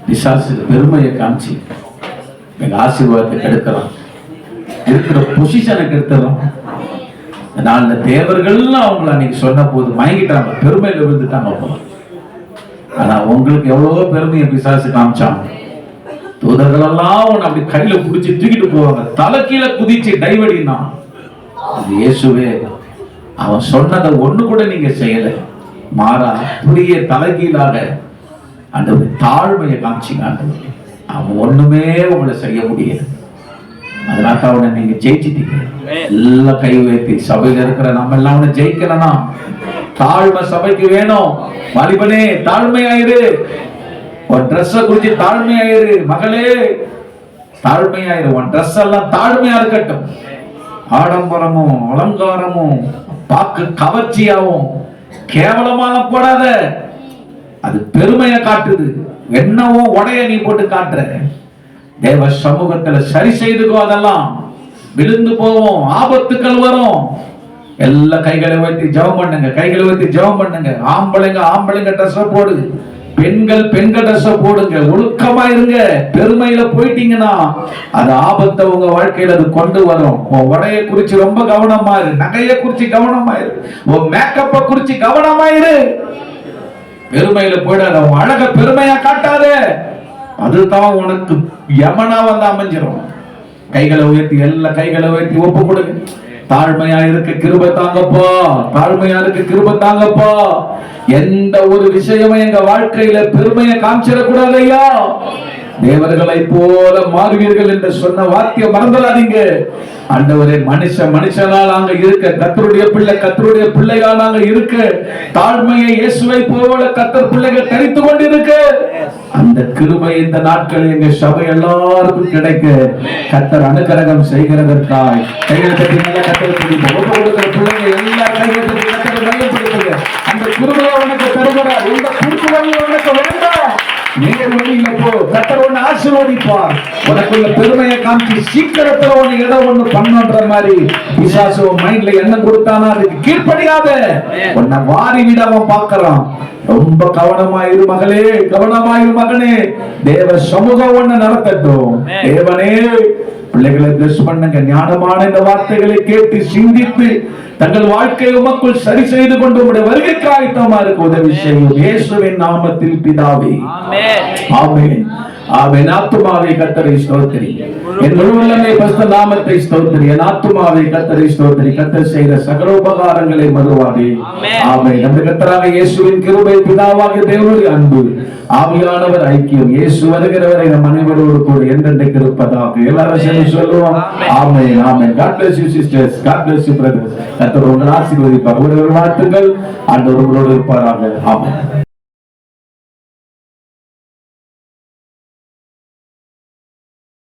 பிசாசு பெருமையை காமிச்சு எங்க ஆசீர்வாதத்தை கெடுக்கலாம், இருக்கிற பொசிஷனை கெடுத்துறோம். அதனால தேவர்கள்லாம் அவங்களை அன்னைக்கு சொன்ன போது மயங்கிட்டாங்க, பெருமையில விழுந்துட்டாங்க. ஆனா உங்களுக்கு எவ்வளவோ பெருமையை பிசாசு காமிச்சாங்க. தூதர்கள் எல்லாம் உன்னை அப்படி கையில புடிச்சு தூக்கிட்டு போவாங்க. தலை கீழே குதிச்சு டைவடினா இயேசுவே அவன் சொன்னதை ஒண்ணு கூட நீங்க செய்யல. மாறா அப்படியே தலைகீழாக அந்த ஒரு தாழ்மையை காமிச்சிங்க. அவன் ஒண்ணுமே உங்களை செய்ய முடியாது. அதனால அவனை நீங்க ஜெயிச்சிட்டீங்க. எல்லாம் கை வைத்து சபையில இருக்கிற நம்ம எல்லாம் அவனை ஜெயிக்கணும்னா தாழ்மை சபைக்கு வேணும். வாலிபனே, தாழ்மையாயிரு. உன் ட்ரெஸ்ஸ குறிச்சு தாழ்மையாயிரு. மகளே, தாழ்மையாயிரு. உன் ட்ரெஸ் எல்லாம் தாழ்மையா இருக்கட்டும். ஆடம்பரமும் அலங்காரமும் பார்க்க கவர்ச்சியாவும் கேவலமான போடாத. அது பெருமையை காட்டுது. என்னவோ உடைய நீ போட்டு காட்டுற. தேவ சமூகத்துல சரி செய்துக்கோ. அதெல்லாம் விழுந்து போவோம், ஆபத்துக்கள் வரும். எல்லா கைகளை வைத்து ஜெபம் பண்ணுங்க. கைகளை வைத்து ஜெபம் பண்ணுங்க. ஆம்பளைங்க ட்ரெஸ் போடு, பெண்கள் ட்ரெஸ் போடுங்க. ஒழுக்கமா இருங்க. பெருமையில போயிட்டீங்கன்னா அது ஆபத்தை உங்க வாழ்க்கையில அது கொண்டு வரும். உன் உடைய குறிச்சு ரொம்ப கவனமா இரு. நகையை குறிச்சு கவனமா இரு. உன் மேக்கப்பை குறிச்சு கவனமா இரு. பெருமையில போயிடாத. உன் அழக பெருமையா காட்டாத. அதுதான் உனக்கு யமனா வந்து அமைஞ்சிரும். கைகளை உயர்த்தி, எல்லா கைகளை உயர்த்தி ஒப்பு கொடுங்க. தாழ்மையா இருக்க கிருபை தாங்கப்பா. தாழ்மையா இருக்க கிருபை தாங்கப்பா. எந்த ஒரு விஷயமும் எங்க வாழ்க்கையில பெருமையை காமிச்சிடக்கூடாது ஐயா. தேவர்களை போல மாறுவீர்கள் என்று சொன்ன வாக்கியம் மறந்துடாதீங்க. ஆண்டவரே, மனுஷனா நாங்க இருக்க, கர்த்தருடைய பிள்ளையா நாங்க இருக்க, தாழ்மையை இயேசுவை போல கர்த்தர் பிள்ளைகள் தரித்து கொண்டிருக்க, அந்த கிருபை இந்த நாட்கள் எங்க சபை எல்லாருக்கும் கிடைக்க கர்த்தர் அனுக்கிரகம் செய்கிறதற்காய் கைகள் தட்டி நல்ல கர்த்தருக்கு கொடுக்கிற பிள்ளைங்க எல்லா கைகள் தட்டி கர்த்தர் நல்ல கொடுக்குங்க. அந்த கிருபையை உனக்கு தருகிறார். இந்த குறுக்குவழி உனக்கு வேண்டாம். நேர் வழியில போ, கர்த்தர் உன்னை ஆசீர்வதிப்பார். உனக்குள்ள பெருமையை காமிச்சு சீக்கிரத்துல உன்னை ஏதோ ஒண்ணு பண்ணுன்ற மாதிரி பிசாசு மைண்ட்ல எண்ணம் கொடுத்தானா அதுக்கு கீழ்ப்படியாத. உன்னை வாரி விட அவன் பார்க்கறான். ரொம்ப கவனமாயிரு மகளே, கவனமாயிரு மகனே. தேவ சமூகம் ஒண்ணு நடத்தட்டும். தேவனே, பிள்ளைகளை பிளஸ் பண்ணுங்க. ஞானமான இந்த வார்த்தைகளை கேட்டு சிந்தித்து தங்கள் வாழ்க்கை உமக்குள் சரி செய்து கொண்டு உங்களுடைய வருகைக்கு ஆயத்தமா இருக்க உதவி செய்யும். இயேசுவின் நாமத்தில் பிதாவே, ஆமென். ஆமென். ஆத்துமாவே கர்த்தரை ஸ்தோத்திரி, என் முழு உள்ளமே பரிசுத்த நாமத்தை ஸ்தோத்திரி. என் ஆத்துமாவே கர்த்தரை ஸ்தோத்திரி. கர்த்தர் செய்த சகல உபகாரங்களை மறவாதே. ஆமென். நம்முடைய கர்த்தராக இயேசுவின் கிருபை, பிதாவாகிய தேவனுடைய அன்பு, ஆவியானவர் ஐக்கியம், இயேசு வருகிறவரை நம் அனைவரோடு கூட என்றென்றைக்கு இருப்பதாக எல்லாரும் சேர்ந்து சொல்லுவோம். ஆமென். ஆமென். God bless you sisters. God bless you brothers. கர்த்தர் உங்களை ஆசீர்வதிப்பார். ஒரு வாழ்த்துக்கள். ஆண்டவர் உங்களோடு இருப்பாராக. ஆமென்.